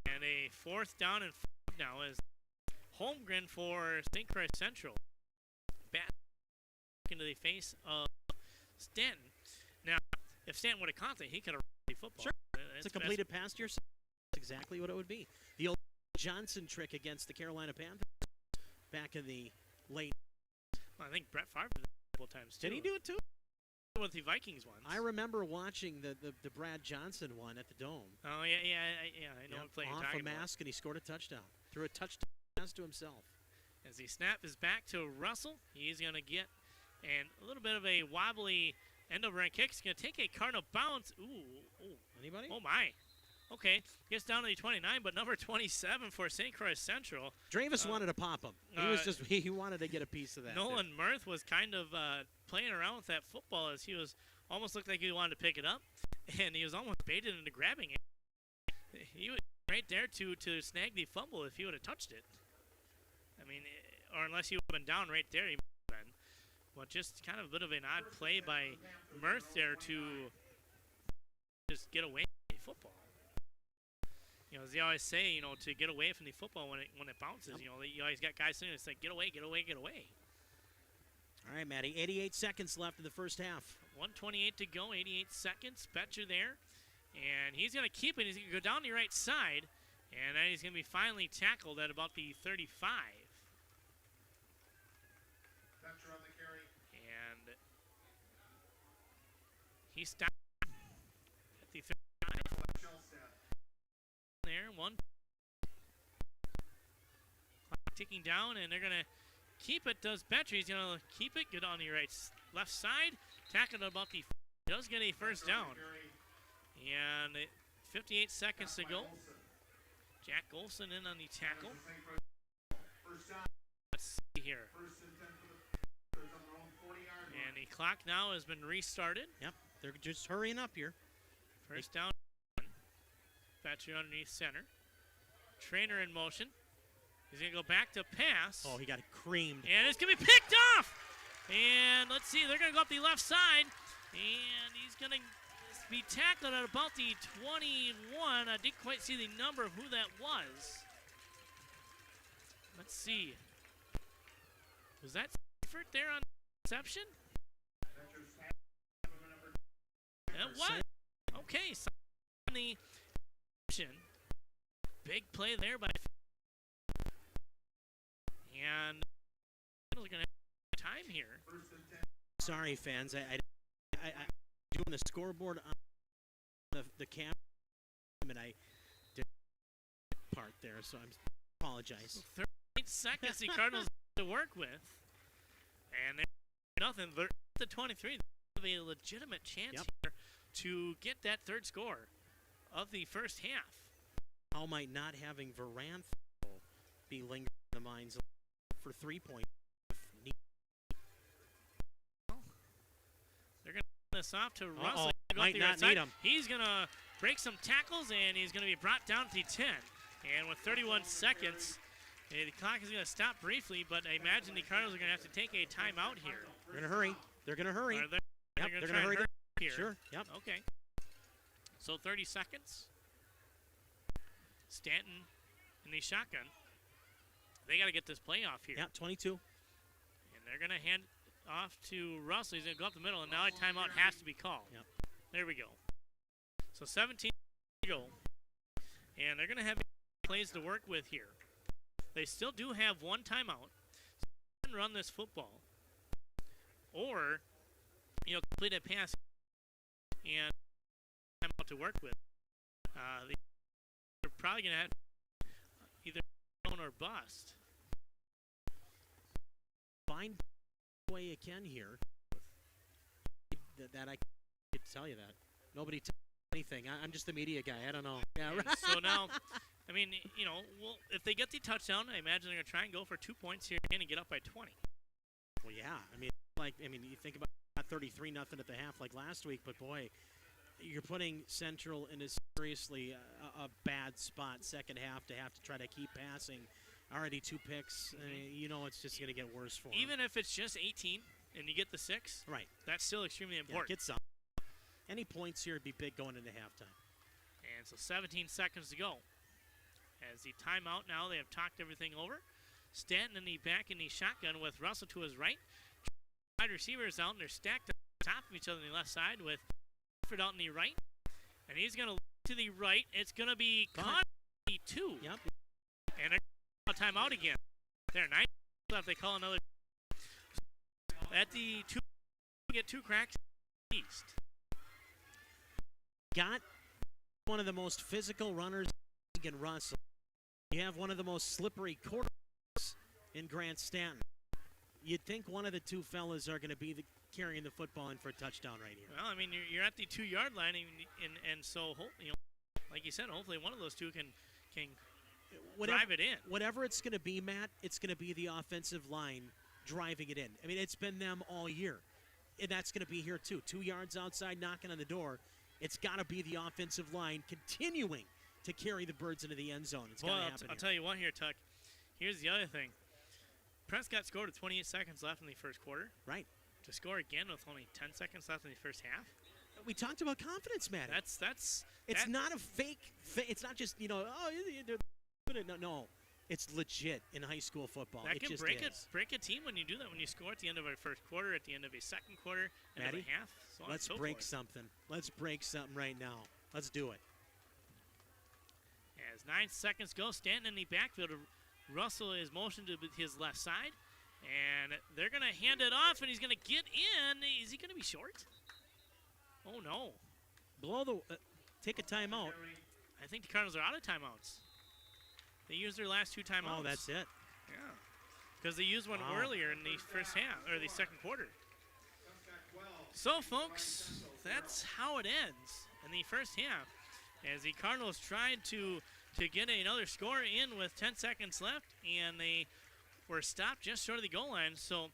And a 4th down and 5 now is Holmgren for St. Croix Central. Back into the face of Stanton. Now, if Stanton would have caught it, he could have run the football. Sure. It's a completed pass to yourself. That's exactly what it would be. The old Johnson trick against the Carolina Panthers back in the late. Well, I think Brett Favre did it a couple times too. Did he do it too? With the Vikings ones. I remember watching the Brad Johnson one at the Dome. Oh, yeah, I know what play you're talking about. Off a mask, and he scored a touchdown. Threw a touchdown pass to himself. As he snaps his back to Russell, he's going to get a little bit of a wobbly end over end kick. He's going to take a Cardinal bounce. Ooh. Anybody? Oh, my. Okay, gets down to the 29, but number 27 for St. Croix Central. Dravis wanted to pop him. He wanted to get a piece of that. Nolan Mirth was kind of playing around with that football as he was almost looked like he wanted to pick it up, and he was almost baited into grabbing it. He was right there to snag the fumble if he would have touched it. I mean, or unless he would have been down right there, he would have been. Well, just kind of a bit of an odd play by Mirth there to just get away from the football. As they always say, to get away from the football when it bounces, you always got guys saying, it's like, get away, get away, get away. All right, Matty, 88 seconds left in the first half. 1:28 to go, 88 seconds. Betcher there. And he's going to keep it. He's going to go down the right side. And then he's going to be finally tackled at about the 35. Betcher on the carry. And he stopped at the 35. There, one clock ticking down, and they're gonna keep it. Does Betcher? He's gonna keep it. Get on the left side. Tackle about the. Does get a first down. And 58 seconds to go. Jack Olson in on the tackle. Let's see here. And the clock now has been restarted. Yep, they're just hurrying up here. First down. Betcher underneath center. Trainer in motion. He's going to go back to pass. Oh, he got creamed. And it's going to be picked off. And let's see, they're going to go up the left side. And he's going to be tackled at about the 21. I didn't quite see the number of who that was. Let's see. Was that Seifert there on reception? What? Okay, so on the big play there by and we're going to have time here. here. Sorry, fans. I doing the scoreboard on the camera, and I did part there, so I apologize. 38 seconds the Cardinals have to work with, and they're nothing. They're at the 23. They have a legitimate chance here to get that third score of the first half. How might not having Varane be lingering in the minds for 3 points? They're going to this off to Russell. Might not need him. He's going to break some tackles, and he's going to be brought down to the 10. And with 31 seconds, the clock is going to stop briefly, but I imagine the Cardinals are going to have to take a timeout here. They're going to hurry. They're going to hurry. They're going to hurry here. Sure. Yep. Okay. So 30 seconds. Stanton in the shotgun. They got to get this play off here. Yeah, 22. And they're going to hand off to Russell. He's going to go up the middle, and now a timeout has to be called. Yep. There we go. So 17 to go. And they're going to have plays to work with here. They still do have one timeout. So they can run this football. Or, complete a pass and timeout to work with. They're probably going to have either or bust. Find the way you can here. That I could tell you that. Nobody tells me anything. I'm just the media guy. I don't know. Yeah. And so now, if they get the touchdown, I imagine they're going to try and go for 2 points here again and get up by 20. Well, yeah. You think about 33-0 at the half like last week, but boy, you're putting Central in a seriously a bad spot second half to have to try to keep passing. Already 2 picks. It's just going to get worse for them. Even if it's just 18 and you get the 6, right? That's still extremely important. Yeah, get some. Any points here would be big going into halftime. And so 17 seconds to go. As the timeout now, they have talked everything over. Stanton back in the shotgun with Russell to his right. Wide receivers out, and they're stacked on top of each other on the left side with Clifford out on the right. And he's going to look to the right. It's going to be caught 2. Yep. And they're going to timeout again. There, 9 left. They call another. At the 2, get 2 cracks east. Got one of the most physical runners in Russell. You have one of the most slippery quarterbacks in Grant Stanton. You'd think one of the 2 fellas are going to be carrying the football in for a touchdown right here. Well, you're at the 2-yard line, and so like you said, hopefully one of those 2 can drive it in. Whatever it's going to be, Matt, it's going to be the offensive line driving it in. It's been them all year, and that's going to be here too. 2 yards outside, knocking on the door. It's got to be the offensive line continuing to carry the Birds into the end zone. It's got to happen. I'll tell you what here, Tuck. Here's the other thing. Prescott scored with 28 seconds left in the first quarter. Right. To score again with only 10 seconds left in the first half. We talked about confidence, Matt. It's not a fake. It's not just no. It's legit in high school football. That it can just break a team when you do that. When you score at the end of a first quarter, at the end of a second quarter, end of a half. So let's break something. Let's break something right now. Let's do it. As 9 seconds go, Stanton in the backfield. Russell is motioned to his left side, and they're going to hand it off, and he's going to get in. Is he going to be short? Oh, no. Take a timeout. I think the Cardinals are out of timeouts. They used their last 2 timeouts. Oh, that's it. Yeah. Because they used one earlier in the first half, or the second quarter. So, folks, that's how it ends in the first half. As the Cardinals tried to get another score in with 10 seconds left, and they were stopped just short of the goal line. So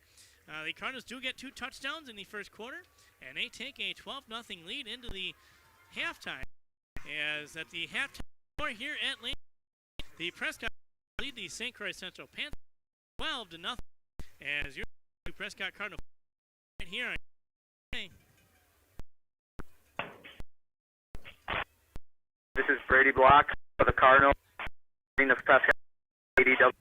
the Cardinals do get 2 touchdowns in the first quarter, and they take a 12-0 lead into the halftime. As at the halftime score here at Lane, the Prescott lead the St. Croix Central Panthers 12-0. As your Prescott Cardinal right here on This is Brady Block for the Cardinals in the Prescott KDWA.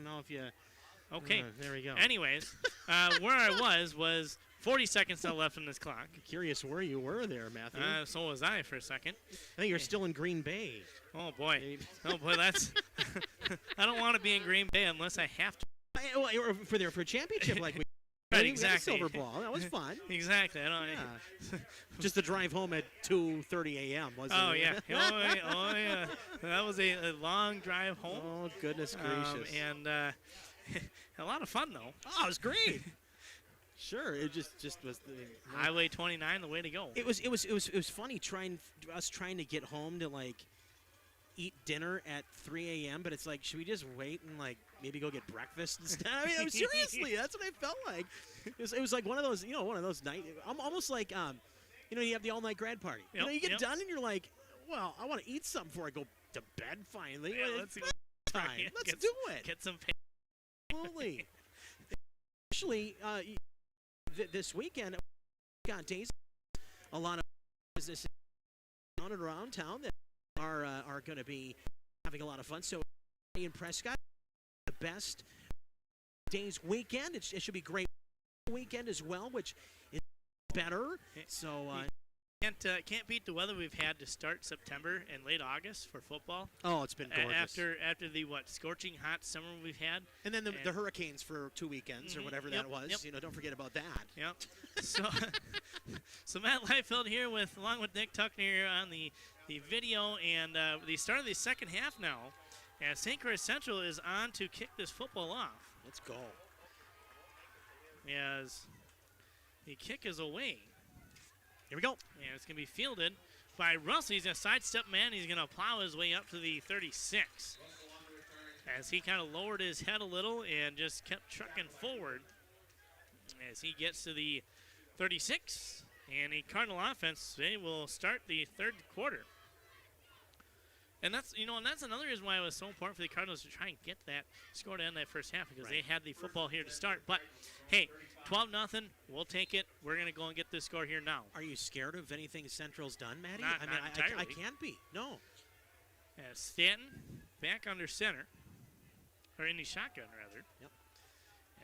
don't know if you. Okay. There we go. Anyways, where I was 40 seconds still left on this clock. Curious where you were there, Matthew. So was I for a second. I think you're still in Green Bay. Oh boy. Oh boy, that's. I don't want to be in Green Bay unless I have to. For a championship like we. Right, We got a exactly. silver ball. That was fun. Exactly. I don't. Yeah. Just the drive home at 2:30 a.m. wasn't Oh it? yeah. Oh yeah. That was a long drive home. Oh goodness gracious. And a lot of fun though. Oh, it was great. Sure, it just was. Highway 29, the way to go. It was funny trying to get home to like eat dinner at 3 a.m. But it's like, should we just wait and like maybe go get breakfast instead? I mean, seriously, that's what I felt like. It was like one of those night. I'm almost like you have the all-night grad party. Yep, You get done and you're like, well, I want to eat something before I go to bed finally. Yeah, It's time. Yeah, Let's do it. Get some. Absolutely. Actually, this weekend, got days. A lot of businesses on and around town that are going to be having a lot of fun. So in Prescott, the best days weekend. It should be great weekend as well, which is better. So Can't beat the weather we've had to start September and late August for football. oh, it's been gorgeous. After the scorching hot summer we've had. And then the hurricanes for 2 weekends or whatever that was. Yep. Don't forget about that. Yep. So Matt Liefeld here along with Nick Tuckner here on the video, and the start of the second half now, as St. Croix Central is on to kick this football off. Let's go. As the kick is away. Here we go. And it's going to be fielded by Russell. He's going to sidestep man. He's going to plow his way up to the 36. As he kind of lowered his head a little and just kept trucking forward. As he gets to the 36. And the Cardinal offense, they will start the third quarter. And that's another reason why it was so important for the Cardinals to try and get that score to end that first half, because they had the football here to start. But, hey, 12-0, we'll take it. We're going to go and get this score here now. Are you scared of anything Central's done, Maddie? Not entirely. I can't be. No. As Stanton back under center, or in the shotgun, rather. Yep.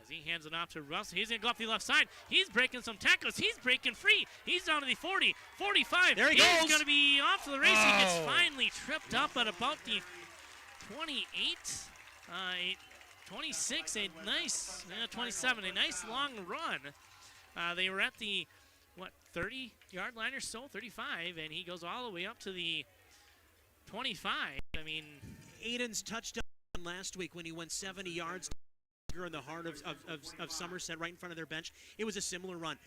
As he hands it off to Russell. He's going to go up the left side. He's breaking some tackles. He's breaking free. He's down to the 40, 45. There he goes. He's going to be off to the race. He gets finally tripped up at about the 28, 26, a nice, 27, a nice long run. They were at the, 30-yard line or so, 35, and he goes all the way up to the 25. I mean, Aiden's touchdown last week when he went 70 yards in the heart of Somerset, right in front of their bench. It was a similar run.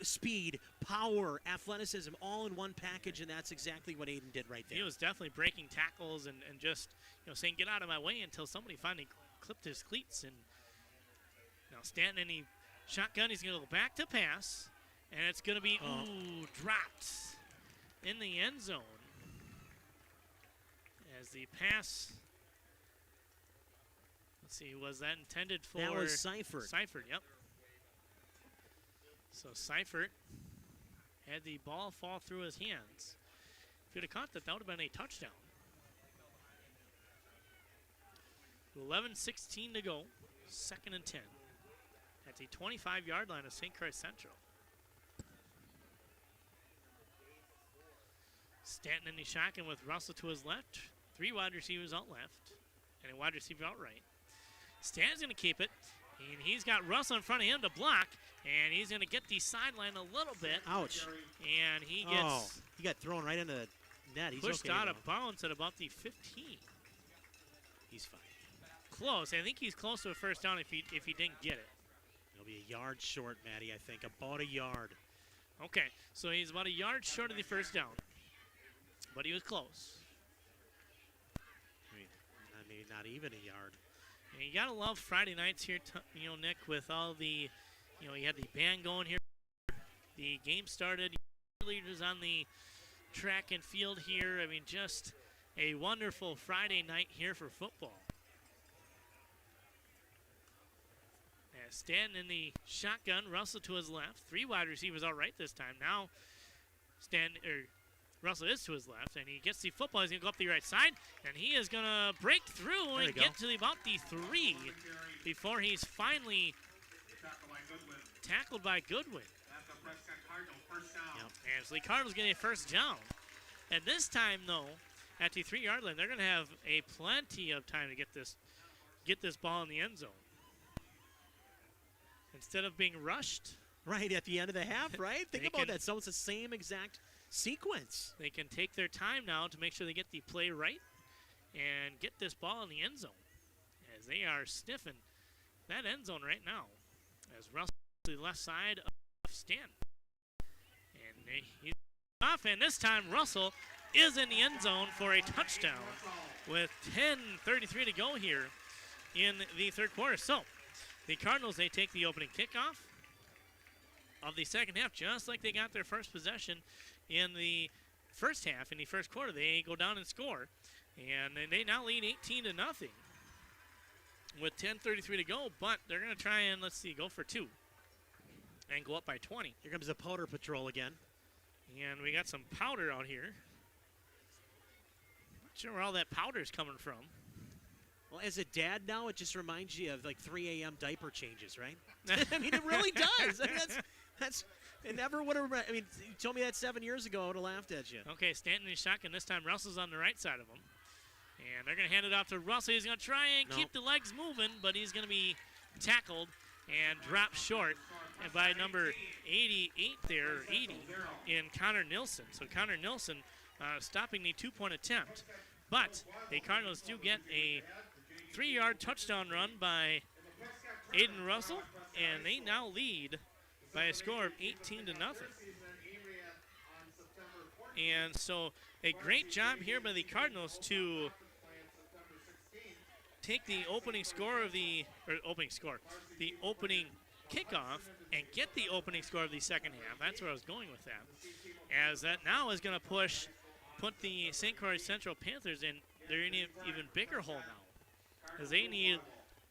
Speed, power, athleticism, all in one package, and that's exactly what Aiden did right there. he was definitely breaking tackles and just saying, get out of my way, until somebody finally clipped his cleats. And now Stanton in the shotgun, he's going to go back to pass, and it's going to be, dropped in the end zone. As the pass, let's see, was that intended for? That was Seifert. Seifert, yep. So Seifert had the ball fall through his hands. If he'd have caught that, that would have been a touchdown. 11:16 to go, 2nd and 10. At the 25-yard line of St. Croix Central. Stanton in the shotgun with Russell to his left. 3 wide receivers out left and a wide receiver out right. Stanton's going to keep it, and he's got Russell in front of him to block, and he's going to get the sideline a little bit. Ouch. And he gets he got thrown right into the net. He's pushed okay, out though. of bounds at about the 15. He's fine. Close. I think he's close to a first down if he didn't get it. He'll be a yard short, Maddie, I think. About a yard. Okay, so he's about a yard short of the first down. But he was close. Maybe not even a yard. And you gotta love Friday nights here, Nick, with all the, you had the band going here. The game started. Leaders on the track and field here. I mean, just a wonderful Friday night here for football. As Stanton in the shotgun, Russell to his left. 3 wide receivers out right this time. Now, Russell is to his left, and he gets the football. He's going to go up the right side, and he is going to break through and get to about the 3 before he's finally tackled by Goodwin. That's the Prescott Cardinal first down. Yep. And so the Cardinals getting a first down. And this time, though, at the 3-yard line, they're going to have plenty of time to get this ball in the end zone. Instead of being rushed. Right at the end of the half, right? Think about that. So it's the same exact sequence. They can take their time now to make sure they get the play right and get this ball in the end zone as they are sniffing that end zone right now as Russell to the left side of Stanton. And he's off, and this time Russell is in the end zone for a touchdown with 10:33 to go here in the third quarter. So the Cardinals, they take the opening kickoff of the second half, just like they got their first possession in the first half. In the first quarter, they go down and score, and they now lead 18-0 with 10:33 to go. But they're going to try and go for 2 and go up by 20. Here comes the powder patrol again, and we got some powder out here. Not sure where all that powder is coming from. Well, as a dad now, it just reminds you of like 3 a.m. diaper changes, right? I mean, it really does. I mean, that's it never would have. I mean, you told me that 7 years ago, I would have laughed at you. Okay, Stanton in shotgun. This time Russell's on the right side of him. And they're going to hand it off to Russell. He's going to try and keep the legs moving, but he's going to be tackled and dropped short by number 88 there, 80, in Connor Nilsson. So Connor Nilsson stopping the 2-point attempt. But the Cardinals do get a 3-yard touchdown run by Aiden Russell, and they now lead by a score of 18-0. And so a great job here by the Cardinals to take the opening kickoff and get the opening score of the second half. That's where I was going with that. As that now is going to put the St. Croix Central Panthers in, they're in an even bigger hole now, as they need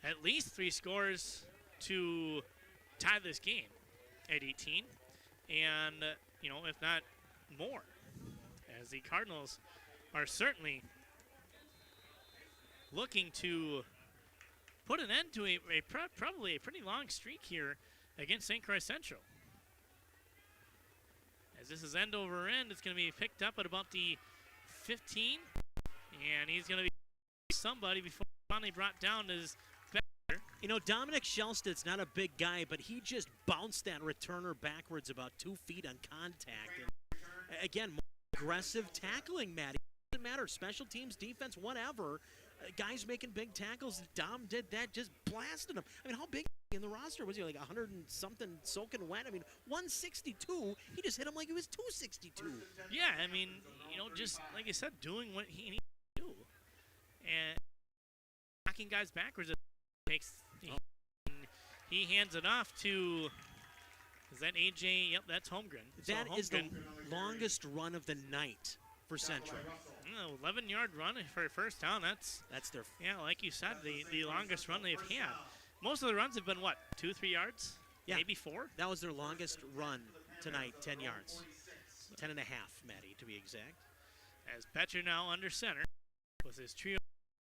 at least 3 scores to tie this game at 18, and if not more, as the Cardinals are certainly looking to put an end to probably a pretty long streak here against St. Croix Central. As this is end over end, it's going to be picked up at about the 15, and he's going to be somebody before finally brought down his back. Dominic Shellstad's not a big guy, but he just bounced that returner backwards about 2 feet on contact. And again, more aggressive tackling, Matty. It doesn't matter, special teams, defense, whatever. Guys making big tackles. Dom did that, just blasted him. I mean, how big in the roster was he? Like 100 and something soaking wet? I mean, 162. He just hit him like he was 262. Yeah, I mean, just like I said, doing what he needs to do. And knocking guys backwards, he hands it off to, is that AJ? Yep, that's Holmgren. That is the longest run of the night for Central. 11-yard run for a first down. That's their. Yeah, like you said, the longest run they've had. Most of the runs have been what, 2-3 yards? Yeah. Maybe 4. That was their longest run tonight, 10 yards, 10 and a half, Matty, to be exact. As Betcher now under center with his trio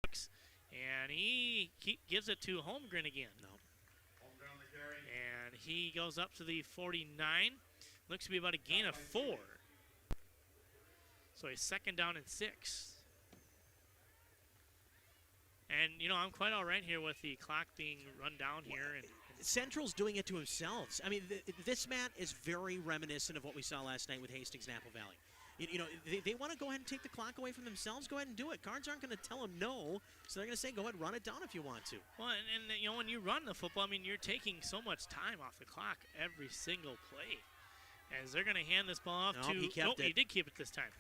books, and he gives it to Holmgren again. No. And he goes up to the 49. Looks to be about a gain of 4. So a second down and 6. And, I'm quite all right here with the clock being run down here. And Central's doing it to themselves. I mean, this, Matt, is very reminiscent of what we saw last night with Hastings and Apple Valley. They want to go ahead and take the clock away from themselves. Go ahead and do it. Cards aren't going to tell them no, so they're going to say, go ahead, run it down if you want to. Well, and when you run the football, I mean, you're taking so much time off the clock every single play. As they're going to hand this ball off to... He did keep it this time.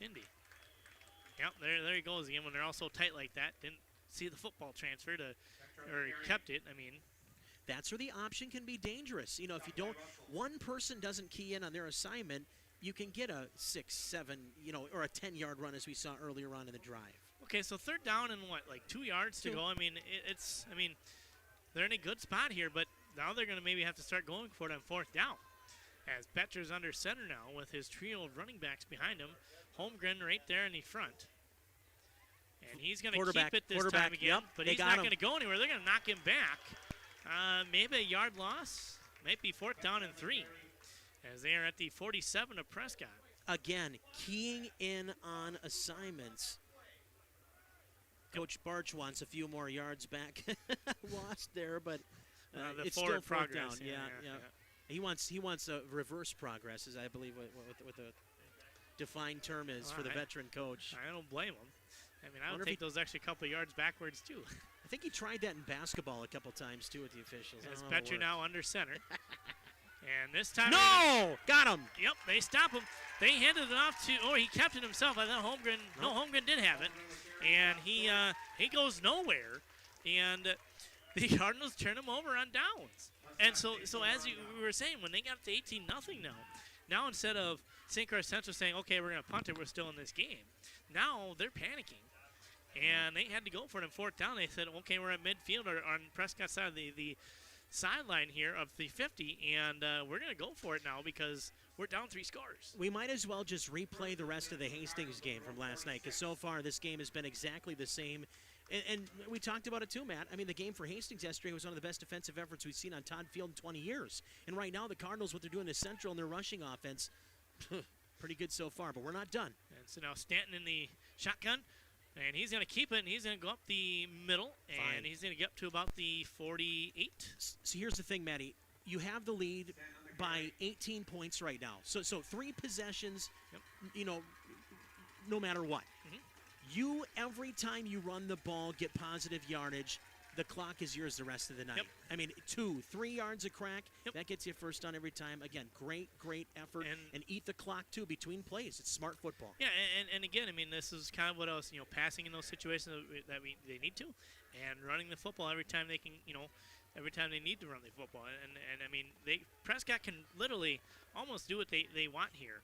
Indy. Yep, there he goes again when they're all so tight like that. Didn't see the football transfer or kept it. I mean, that's where the option can be dangerous. If you don't, one person doesn't key in on their assignment, you can get a 6, 7, or a 10-yard run as we saw earlier on in the drive. Okay, so third down and what, like 2 yards to go? I mean, they're in a good spot here, but now they're going to maybe have to start going for it on fourth down. as Betcher's under center now with his trio of running backs behind him. Holmgren right there in the front. And he's going to keep it this time again, yep, but he's not going to go anywhere. They're going to knock him back. Maybe a yard loss. Might be 4th down and 3 as they are at the 47 of Prescott. Again, keying in on assignments. Coach Barch wants a few more yards back. Lost there, but The it's forward still 4th progress. down. Yeah. He wants a reverse progress, as I believe what the defined term is for the veteran coach. I don't blame him. I mean, I would take those extra couple of yards backwards, too. I think he tried that in basketball a couple times, too, with the officials. As Betcher now under center. And this time... No! Got him! Yep, they stop him. They handed it off to... Oh, he kept it himself. I thought Holmgren... No, Holmgren did have it. And he goes nowhere. And the Cardinals turn him over on downs. And so as we were saying, when they got to 18-0 now instead of St. Croix Central saying, okay, we're going to punt it, we're still in this game, now they're panicking. And they had to go for it in 4th down. They said, okay, we're at midfield or on Prescott's side of the sideline here of the 50, and we're going to go for it now because we're down 3 scores. We might as well just replay the rest of the Hastings game from last night, because so far this game has been exactly the same. And we talked about it too, Matt. I mean, the game for Hastings yesterday was one of the best defensive efforts we've seen on Todd Field in 20 years. And right now the Cardinals, what they're doing is Central and their rushing offense, pretty good so far, but we're not done. And so now Stanton in the shotgun. And he's going to keep it, and he's going to go up the middle, and he's going to get up to about the 48. So here's the thing, Matty. You have the lead by 18 points right now. So 3 possessions, no matter what. You, every time you run the ball, get positive yardage, the clock is yours the rest of the night. I mean, 2, 3 yards a crack, that gets you first down every time. Again, great effort, and eat the clock, too, between plays. It's smart football. Yeah, and again, I mean, this is kind of what else, passing in those situations that they need to, and running the football every time they can, every time they need to run the football. And I mean, Prescott can literally almost do what they want here.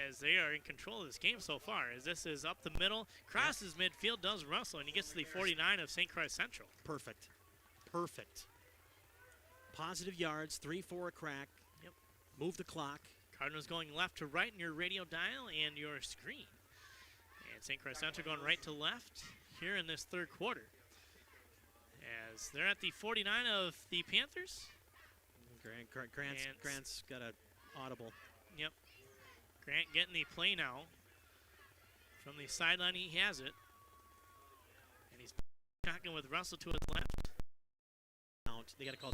As they are in control of this game so far, as this is up the middle, crosses midfield, does Russell, and he gets to the 49 of St. Croix Central. Perfect. Positive yards, 3-4 a crack. Yep. Move the clock. Cardinals going left to right in your radio dial and your screen. And St. Croix Central going right to left here in this 3rd quarter. As they're at the 49 of the Panthers. Grant's got an audible. Yep. Grant getting the play now. From the sideline, he has it. And he's shotgun with Russell to his left. They got to call.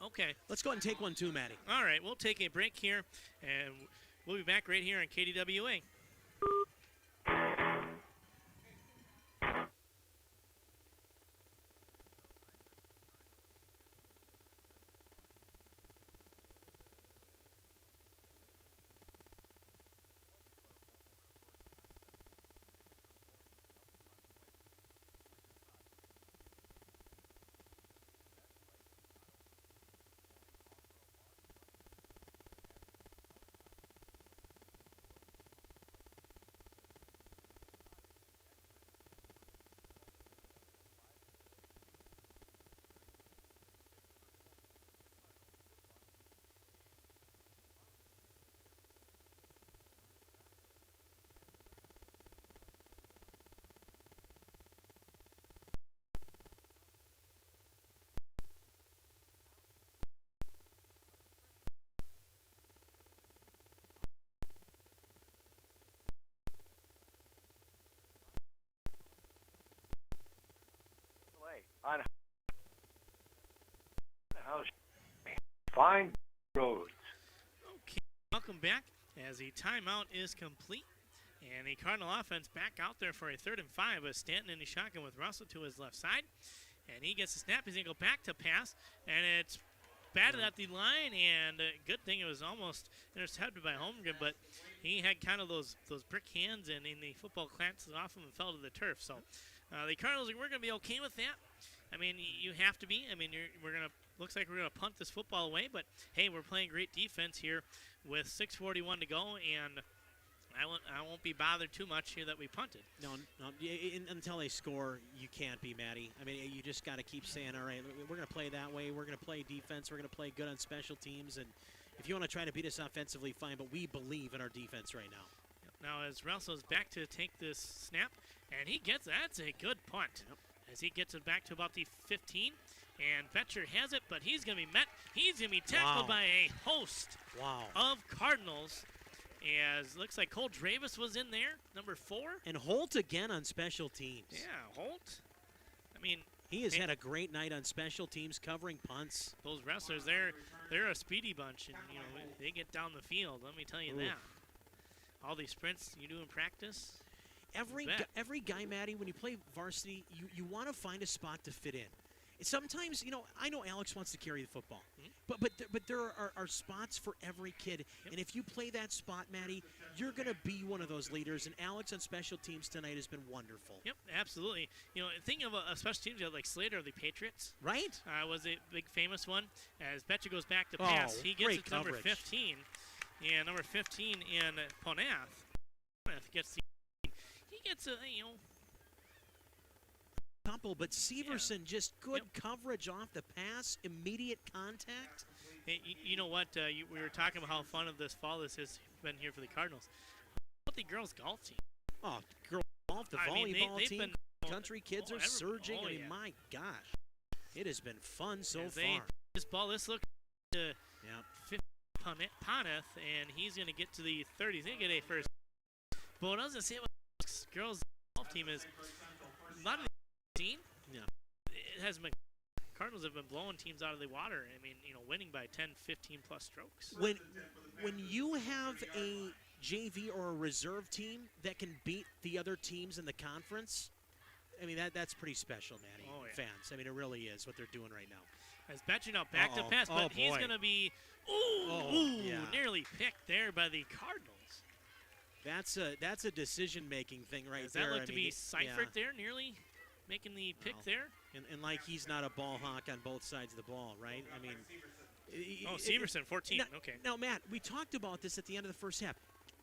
Okay. Let's go ahead and take one too, Matty. All right, we'll take a break here, and we'll be back right here on KDWA. On fine roads. Okay, welcome back as the timeout is complete. And the Cardinal offense back out there for a 3rd and 5 with Stanton in the shotgun with Russell to his left side. And he gets the snap. He's going to go back to pass. And it's batted at the line. And good thing it was almost intercepted by Holmgren. But he had kind of those brick hands. And in the football glanced off him and fell to the turf. So the Cardinals, we're going to be okay with that. I mean, you have to be. I mean, looks like we're going to punt this football away. But, hey, we're playing great defense here with 6:41 to go. And I won't be bothered too much here that we punted. No, until they score, you can't be, Matty. I mean, you just got to keep saying, all right, we're going to play that way. We're going to play defense. We're going to play good on special teams. And if you want to try to beat us offensively, fine, but we believe in our defense right now. Now as Russell's back to take this snap, and he gets that's a good punt. As he gets it back to about the 15, and Betcher has it, but he's going to be met. He's going to be tackled by a host of Cardinals. As looks like Cole Dravis was in there, number 4. And Holt again on special teams. Yeah, Holt. I mean, he has had a great night on special teams, covering punts. Those wrestlers, they're a speedy bunch, and you know they get down the field. Let me tell you that. All these sprints you do in practice. Every guy, Matty, when you play varsity, you want to find a spot to fit in. Sometimes, you know, I know Alex wants to carry the football, but there are spots for every kid. And if you play that spot, Matty, you're going to be one of those leaders. And Alex on special teams tonight has been wonderful. Yep, absolutely. You know, think of a special teams like Slater of the Patriots. Right. Was a big famous one. As Betcher goes back to pass, he gets it number 15. And number 15 in Ponath. Gets the he gets a, you know, couple, but Severson just good coverage off the pass, immediate contact. Hey, you know what? We were talking about how fun of this fall this has been here for the Cardinals. What the girls golf team? Oh, girls golf, the volleyball team, country kids are surging. I mean, my gosh, it has been fun so far. This ball, this look to Poneth, and he's going to get to the 30s. He's going to get a first. But what I was going to say about this girls golf team is a lot of the team, it has been, Cardinals have been blowing teams out of the water. I mean, you know, winning by 10, 15 plus strokes. When you have a JV or a reserve team that can beat the other teams in the conference, I mean, that's pretty special, Matty. Fans. I mean, it really is what they're doing right now. As Betcher now back to pass, but he's going to be, nearly picked there by the Cardinals. That's a decision-making thing right Does there. Does that look to be Seifert there, nearly making the pick there? And like he's not a ball hawk on both sides of the ball, right? I mean, Severson, 14. Okay. Now, Matt, we talked about this at the end of the first half.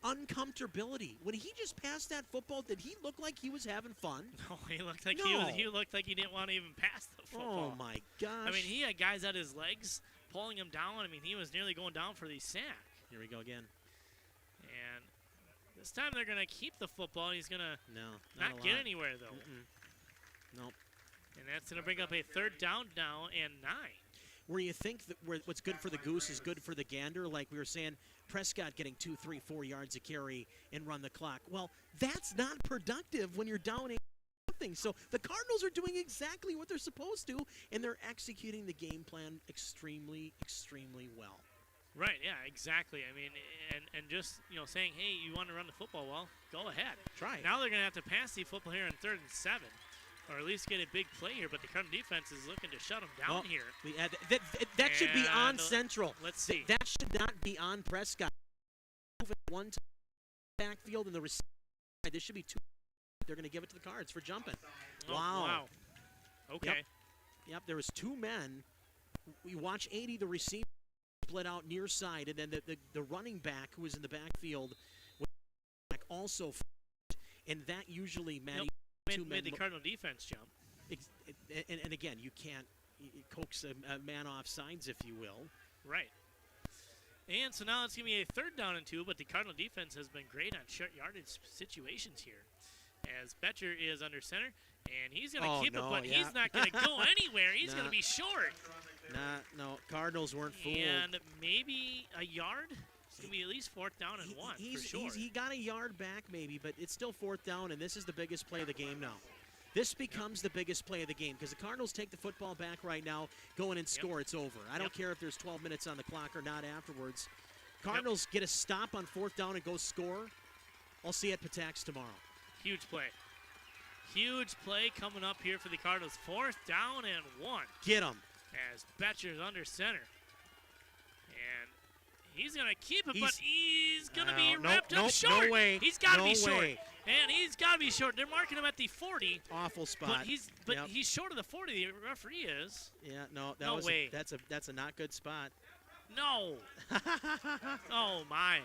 Uncomfortability. When he just passed that football, did he look like he was having fun? No, he looked like he looked like he didn't want to even pass the football. Oh my gosh! I mean, he had guys at his legs pulling him down. I mean, he was nearly going down for the sack. Here we go again. And this time they're going to keep the football. He's going to not get anywhere though. Nope. And that's going to bring up a third down now and 9. Where you think that what's good for the goose is good for the gander, like we were saying, Prescott getting 2, 3, 4 yards a carry and run the clock. Well, that's not productive when you're down 8-0. So the Cardinals are doing exactly what they're supposed to, and they're executing the game plan extremely, extremely well. Right, yeah, exactly. I mean, and just, you know, saying, hey, you want to run the football, well, go ahead. Try it. Now they're going to have to pass the football here on 3rd and 7. Or at least get a big play here, but the Cardinal defense is looking to shut them down here. That should be on Central. Let's see. That should not be on Prescott. One backfield and the receiver. This should be 2. They're going to give it to the Cards for jumping. Wow. Okay. Yep, there was 2 men. We watch 80, the receiver split out near side, and then the running back who was in the backfield also, and that usually, Matty, made the Cardinal defense jump. And again, you can't coax a man off sides, if you will. Right. And so now it's going to be a 3rd down and 2, but the Cardinal defense has been great on short yardage situations here. As Betcher is under center, and he's going to keep it, but he's not going to go anywhere. He's going to be short. No, Cardinals weren't fooled. And maybe a yard? It's going to be at least 4th down and 1, for sure. He got a yard back maybe, but it's still 4th down, and this is the biggest play of the game now. This becomes the biggest play of the game because the Cardinals take the football back right now, go in and score, it's over. I don't care if there's 12 minutes on the clock or not afterwards. Cardinals get a stop on 4th down and go score. I'll see you at Patax tomorrow. Huge play. Huge play coming up here for the Cardinals. 4th down and 1. Get him. As Betcher's under center. And he's going to keep it, but he's going to be wrapped up short. No way. He's got to be short. And he's got to be short. They're marking him at the 40. Awful spot. But he's short of the 40. The referee is. Yeah, no no way. That's a not good spot. No. Oh, my.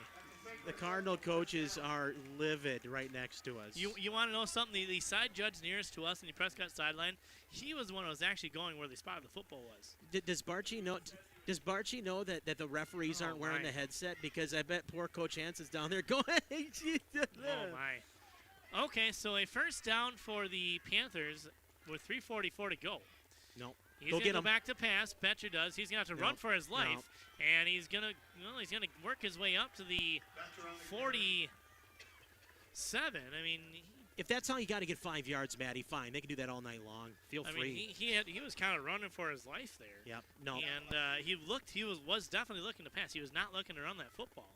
The Cardinal coaches are livid right next to us. You want to know something? The side judge nearest to us in the Prescott sideline, he was the one who was actually going where the spot of the football was. Does Barchi know? Does Barchi know that the referees aren't wearing the headset? Because I bet poor Coach Hanson's down there going. Oh my. Okay, so a first down for the Panthers with 3:44 to go. No. He's going to go back to pass. Betcher does. He's going to have to run for his life. And he's going to work his way up to the 47. I mean, if that's how you got to get 5 yards, Matty, fine. They can do that all night long. Feel free. He was kind of running for his life there. Yep. No. And he was definitely looking to pass. He was not looking to run that football.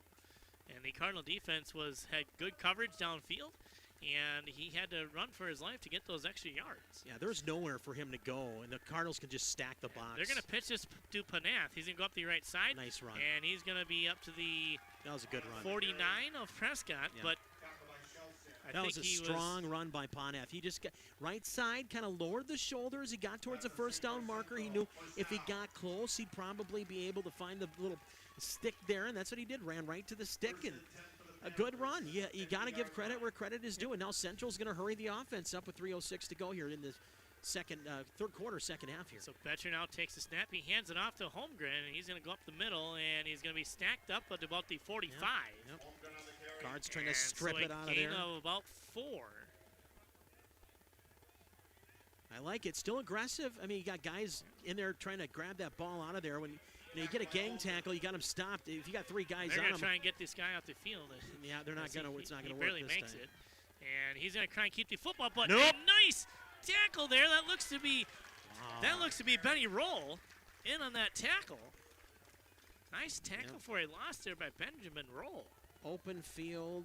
And the Cardinal defense had good coverage downfield. And he had to run for his life to get those extra yards. Yeah, there's nowhere for him to go, and the Cardinals can just stack the box. They're going to pitch this to Panath. He's going to go up the right side. Nice run. And he's going to be up to the that was a good run. 49 of Prescott. Yeah. But that was a strong run by Panath. He just got right side, kind of lowered the shoulders. He got towards the first down marker. He knew if he got close, he'd probably be able to find the little stick there, and that's what he did. Ran right to the stick, and a good run. You got to give credit where credit is due. And now Central's going to hurry the offense up with 3:06 to go here in the third quarter, second half here. So Betcher now takes the snap. He hands it off to Holmgren, and he's going to go up the middle, and he's going to be stacked up at about the 45. Yep. Cards trying to strip it out of there. Of about 4. I like it. Still aggressive. I mean, you got guys in there trying to grab that ball out of there. When you get a gang tackle, you got him stopped. If you got 3 guys on him, they're going to try and get this guy off the field. Yeah, they're not going to. It's not going to work barely this makes time. it, and he's going to try and keep the football. But nope. A nice tackle there. That looks to be Benny Roll in on that tackle. Nice tackle for a loss there by Benjamin Roll. Open field.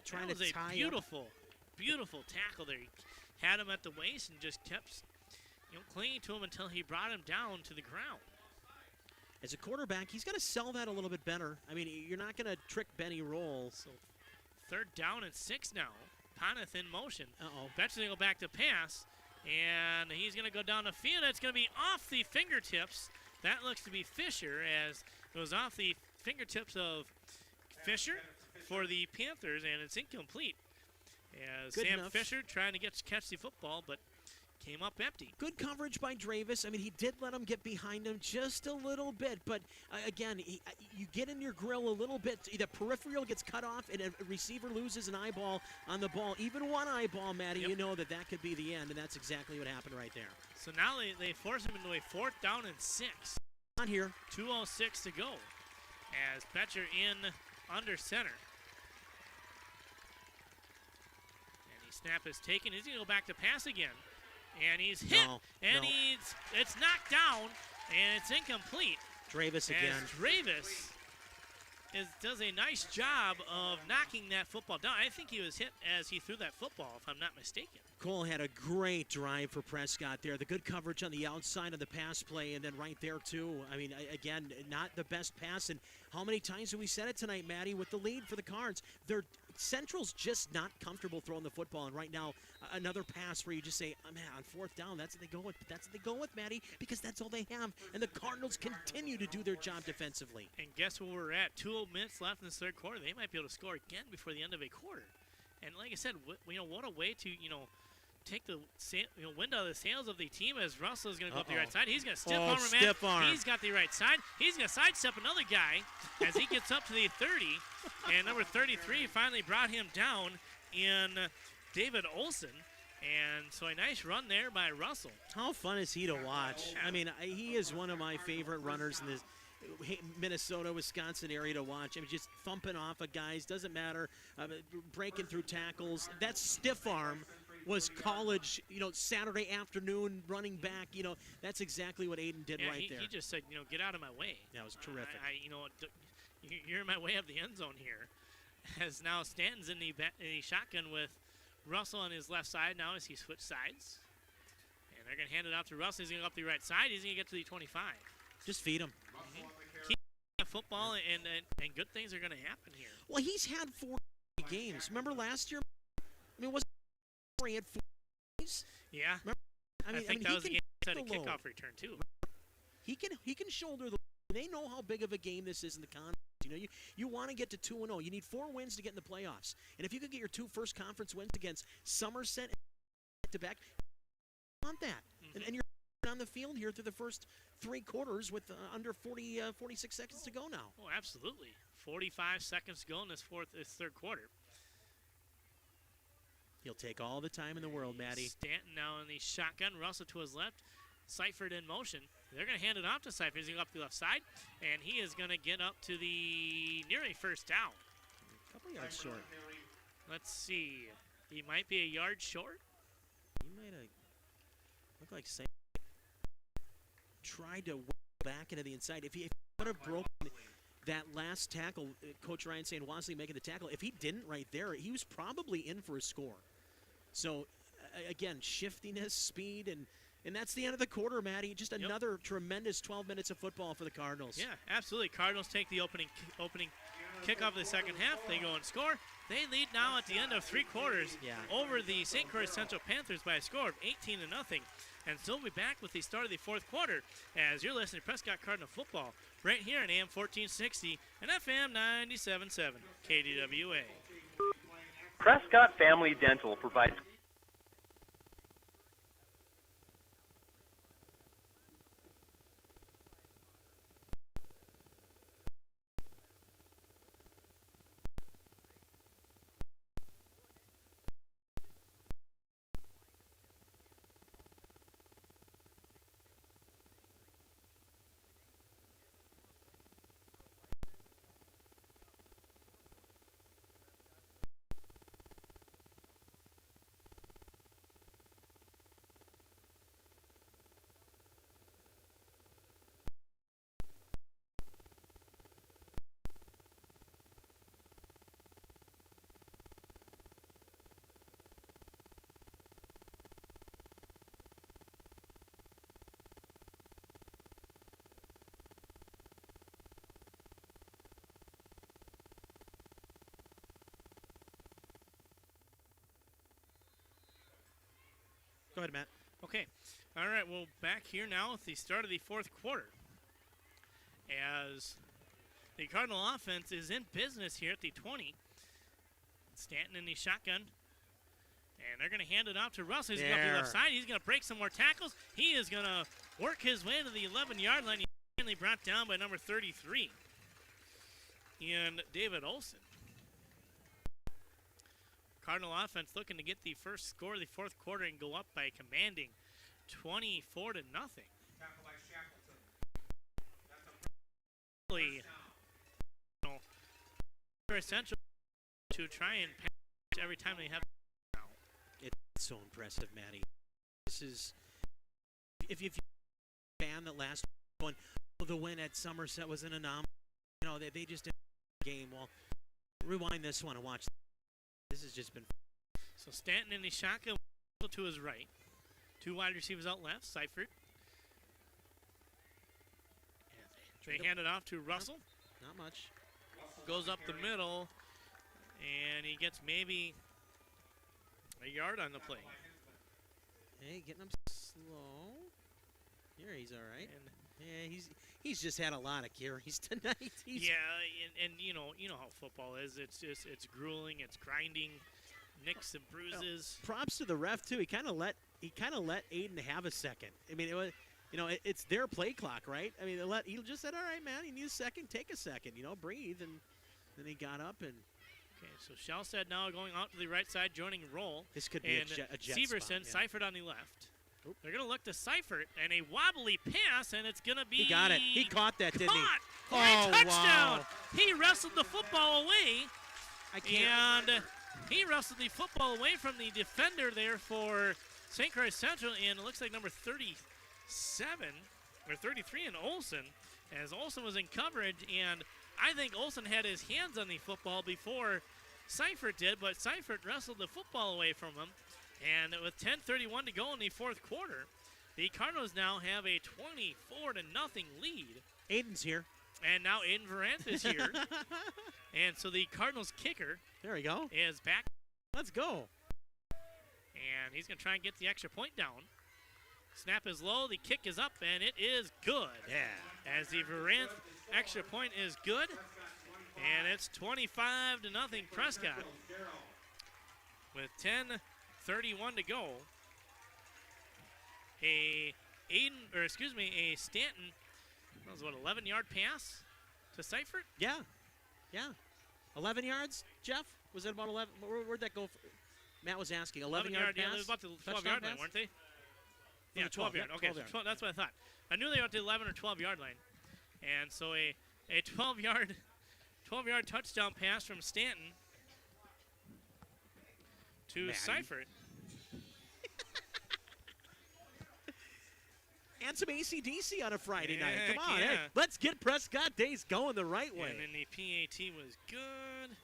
Trying that was to tie a beautiful tackle there. He had him at the waist and just kept clinging to him until he brought him down to the ground. As a quarterback, he's got to sell that a little bit better. I mean, you're not going to trick Benny Roll. So 3rd down and 6 now. Panath in motion. Betcher's going to go back to pass, and he's going to go down the field. It's going to be off the fingertips. That looks to be Fisher, as it was off the fingertips of Fisher for the Panthers, and it's incomplete. As Sam Fisher trying to catch the football, but came up empty. Good coverage by Dravis. I mean, he did let him get behind him just a little bit, but again, you get in your grill a little bit. The peripheral gets cut off, and a receiver loses an eyeball on the ball. Even one eyeball, Matty, you know that could be the end, and that's exactly what happened right there. So now they force him into a 4th down and 6. Not here. 2:06 to go as Betcher in under center. And the snap is taken. He's going to go back to pass again. And he's hit, it's knocked down, and it's incomplete. Dravis again. As Dravis does a nice job of knocking that football down. I think he was hit as he threw that football, if I'm not mistaken. Cole had a great drive for Prescott there. The good coverage on the outside of the pass play, and then right there, too. I mean, again, not the best pass. And how many times have we said it tonight, Maddie, with the lead for the Cards? Central's just not comfortable throwing the football, and right now, another pass where you just say, man, on 4th down, that's what they go with. But that's what they go with, Maddie, because that's all they have. And the Cardinals continue to do their job defensively. And guess where we're at? 2 minutes left in this 3rd quarter. They might be able to score again before the end of a quarter. And like I said, what a way to, take the wind out of the sails of the team as Russell is going to go up the right side. He's going to stiff arm him. He's got the right side. He's going to sidestep another guy as he gets up to the 30. And number 33 finally brought him down in David Olson. And so a nice run there by Russell. How fun is he to watch? I mean, he is one of my favorite runners in this Minnesota, Wisconsin area to watch. I mean, just thumping off of guys, doesn't matter, breaking through tackles. That stiff arm was college, Saturday afternoon running back. That's exactly what Aiden did right there. He just said, get out of my way. That was terrific. You're in my way of the end zone here. As now Stanton's in the shotgun with Russell on his left side now as he switched sides. And they're going to hand it out to Russell. He's going to go up the right side. He's going to get to the 25. Just feed him. Keep football, and good things are going to happen here. Well, he's had 4 games. Remember last year? I mean, he had 4 games? Yeah. Remember? I think that was the game he had a kickoff return, too. He can shoulder the. They know how big of a game this is in the conference. You want to get to 2-0. You need 4 wins to get in the playoffs. And if you could get your 2 first conference wins against Somerset back-to-back, you want that. And you're on the field here through the first 3 quarters with under 46 seconds to go now. Oh, absolutely. 45 seconds to go in this third quarter. He'll take all the time in the world, Maddie. Stanton now in the shotgun. Russell to his left. Seifert in motion. They're going to hand it off to Seifert. He's going to go up the left side, and he is going to get up to the near a first down. A couple yards short. Let's see. He might be a yard short. He might have looked like Saint tried to work back into the inside. If he would have broken that last tackle, Coach Ryan saying Wasley making the tackle, if he didn't right there, he was probably in for a score. So, again, shiftiness, speed, and that's the end of the quarter, Maddie. Just another tremendous 12 minutes of football for the Cardinals. Yeah, absolutely. Cardinals take the opening kickoff of the second half. They go and score. They lead now at the end of 3 quarters over the St. Croix Central Panthers by a score of 18-0. And so we'll be back with the start of the 4th quarter as you're listening to Prescott Cardinal football right here on AM 1460 and FM 97.7 KDWA. Prescott Family Dental provides Go ahead, Matt. Okay. All right, well, back here now at the start of the 4th quarter as the Cardinal offense is in business here at the 20. Stanton in the shotgun. And they're going to hand it off to Russell. He's going to go up the left side. He's going to break some more tackles. He is going to work his way to the 11-yard line. He's finally brought down by number 33. And David Olson. Cardinal offense looking to get the first score of the 4th quarter and go up by a commanding 24-0. Tackle by Shackleton. Really, essential to try and pass every time they have. It's so impressive, Maddie. This is, if you're a fan that last one, the win at Somerset was an anomaly. You know, they just didn't win the game. Well, rewind this one and watch. This has just been. So Stanton in the shotgun to his right. 2 wide receivers out left. Seifert. They hand it off to Russell. Not much. Goes up the middle, and he gets maybe a yard on the play. Hey, getting him slow. Here he's all right. Yeah, he's just had a lot of carries tonight. And you know how football is. It's grueling. It's grinding, nicks and bruises. Props to the ref too. He kind of let Aiden have a second. I mean, it was, it's their play clock, right? I mean, he just said, "All right, man, you need a second. Take a second. Breathe." And then he got up and. Okay, so Shellstead now going out to the right side, joining roll. This could be a jet Severson, spot, yeah. Seifert on the left. Oop. They're going to look to Seifert, and a wobbly pass, and it's going to be... He got it. He caught that, didn't he? Great touchdown! Wow. He wrestled the football away. I can't. And he wrestled the football away from the defender there for St. Croix Central, and it looks like number 37, or 33 in Olson, as Olson was in coverage, and I think Olson had his hands on the football before Seifert did, but Seifert wrestled the football away from him. And with 10:31 to go in the 4th quarter, the Cardinals now have a 24-0 lead. Aiden's here. And now Aiden Varanth is here. And so the Cardinals kicker there we go. is back. Let's go. And he's going to try and get the extra point down. Snap is low, the kick is up, and it is good. Yeah. As the Varanth extra point is good. And it's 25-0 Prescott. With 10:31 to go. A Stanton, that was what, 11-yard pass to Seifert? Yeah. 11 yards, Jeff? Was it about 11? Where'd that go? Matt was asking. 11-yard pass? Yeah, they were about the 12-yard line, weren't they? Yeah, 12-yard. Okay, 12 so that's what I thought. I knew they were at the 11 or 12-yard line. And so a 12-yard touchdown pass from Stanton to Maddie. Seifert. And some AC/DC on a Friday night. Heck Come on, yeah. hey, let's get Prescott Days going the right way. And then the PAT was good.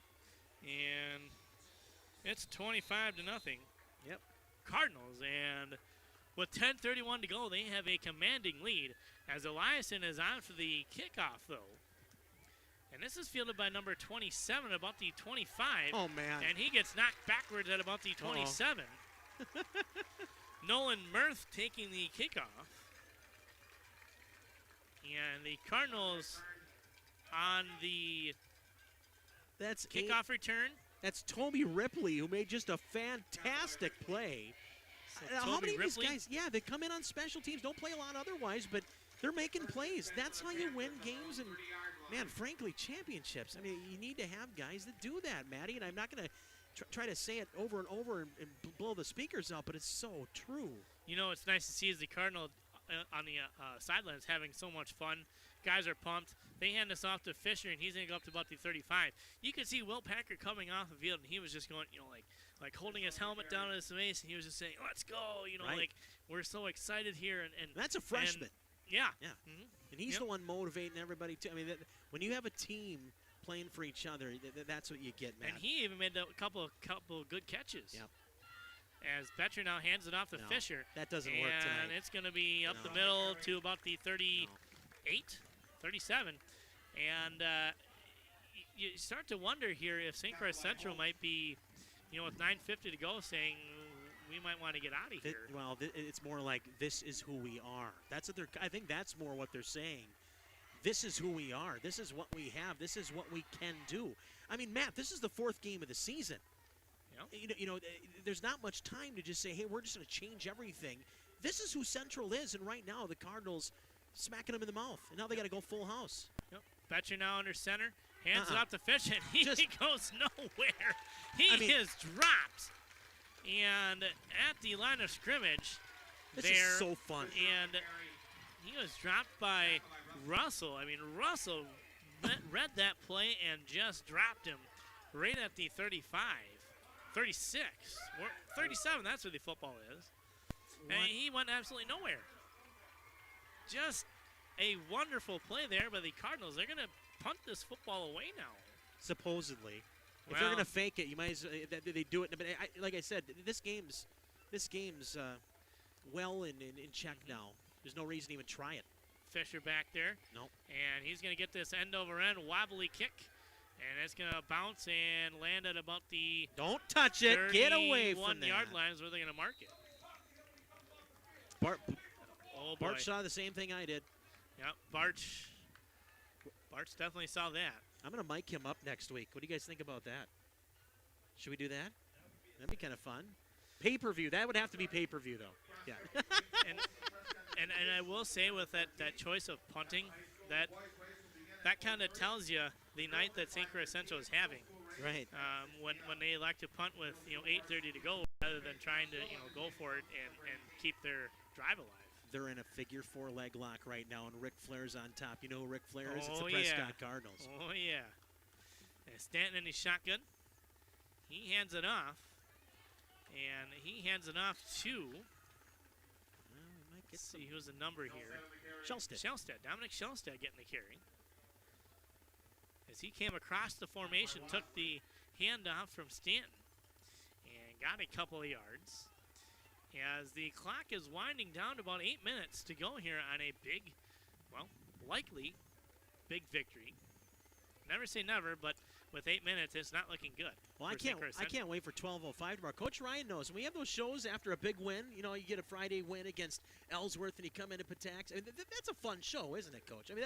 And it's 25-0. Yep. Cardinals. And with 10:31 to go, they have a commanding lead as Eliason is on for the kickoff, though. And this is fielded by number 27, about the 25. Oh, man. And he gets knocked backwards at about the 27. Nolan Mirth taking the kickoff. And the Cardinals on the That's kickoff return. That's Toby Ripley, who made just a fantastic play. How Toby many of these Ripley? guys, yeah, they come in on special teams, don't play a lot otherwise, but they're making plays. That's how you win games and, man, frankly, championships. I mean, you need to have guys that do that, Maddie, and I'm not going to try to say it over and over and blow the speakers out, but it's so true. You know, it's nice to see as the Cardinal on the sidelines having so much fun. Guys are pumped. They hand this off to Fisher, and he's going to go up to about the 35. You can see Will Packer coming off the field, and he was just going, like holding his helmet down in his face, and he was just saying, let's go, Right. like, we're so excited here. And That's a freshman. Yeah. Mm-hmm. And he's the one motivating everybody, too. I mean, when you have a team playing for each other, that's what you get, man. And he even made a couple good catches. Yep. As Betcher now hands it off to No, Fisher. that doesn't work tonight. And it's going to be up No. the middle to about the 38, 37. And you start to wonder here if St. Croix Central might be, with 9:50 to go, saying we might want to get out of here. It's more like this is who we are. That's what I think that's more what they're saying. This is who we are. This is what we have. This is what we can do. I mean, Matt, this is the 4th game of the season. There's not much time to just say, hey, we're just going to change everything. This is who Central is, and right now the Cardinals smacking them in the mouth, and now they got to go full house. Yep. Betcher now under center, hands it up to Fish, and he goes nowhere. He is dropped, and at the line of scrimmage, this is so fun. And he was dropped by Russell. I mean, Russell read that play and just dropped him right at the 35. 36, or 37, that's where the football is. And he went absolutely nowhere. Just a wonderful play there by the Cardinals. They're going to punt this football away now. Supposedly. If they're going to fake it, you might as they do it. But like I said, this game's well in check now. There's no reason to even try it. Fisher back there. Nope. And he's going to get this end-over-end wobbly kick. And it's going to bounce and land at about the Don't touch it. Get away from that. 31-yard line is where they're going to mark it. Bart saw the same thing I did. Yep, Bart's definitely saw that. I'm going to mic him up next week. What do you guys think about that? Should we do that? That'd be kind of fun. Pay-per-view. That would have to be pay-per-view, though. Yeah. and I will say with that choice of punting, that kind of tells you the night that St. Croix Central is having. Right. When they elect to punt with 8:30 to go rather than trying to go for it and keep their drive alive. They're in a figure 4 leg lock right now, and Ric Flair's on top. You know who Ric Flair is? It's the Prescott Cardinals. Oh yeah. And Stanton in his shotgun. He hands it off, and he hands it off to. Let's see who's the number here. Shellstead. Dominic Shellstead getting the carry. As he came across the formation, took the handoff from Stanton and got a couple of yards. As the clock is winding down to about 8 minutes to go here on a big, likely big victory. Never say never, but with 8 minutes, it's not looking good. Well, for St. Croix I can't wait for 12:05 tomorrow. Coach Ryan knows when we have those shows after a big win. You know, you get a Friday win against Ellsworth, and you come into Patax. I mean, that's a fun show, isn't it, Coach? I mean,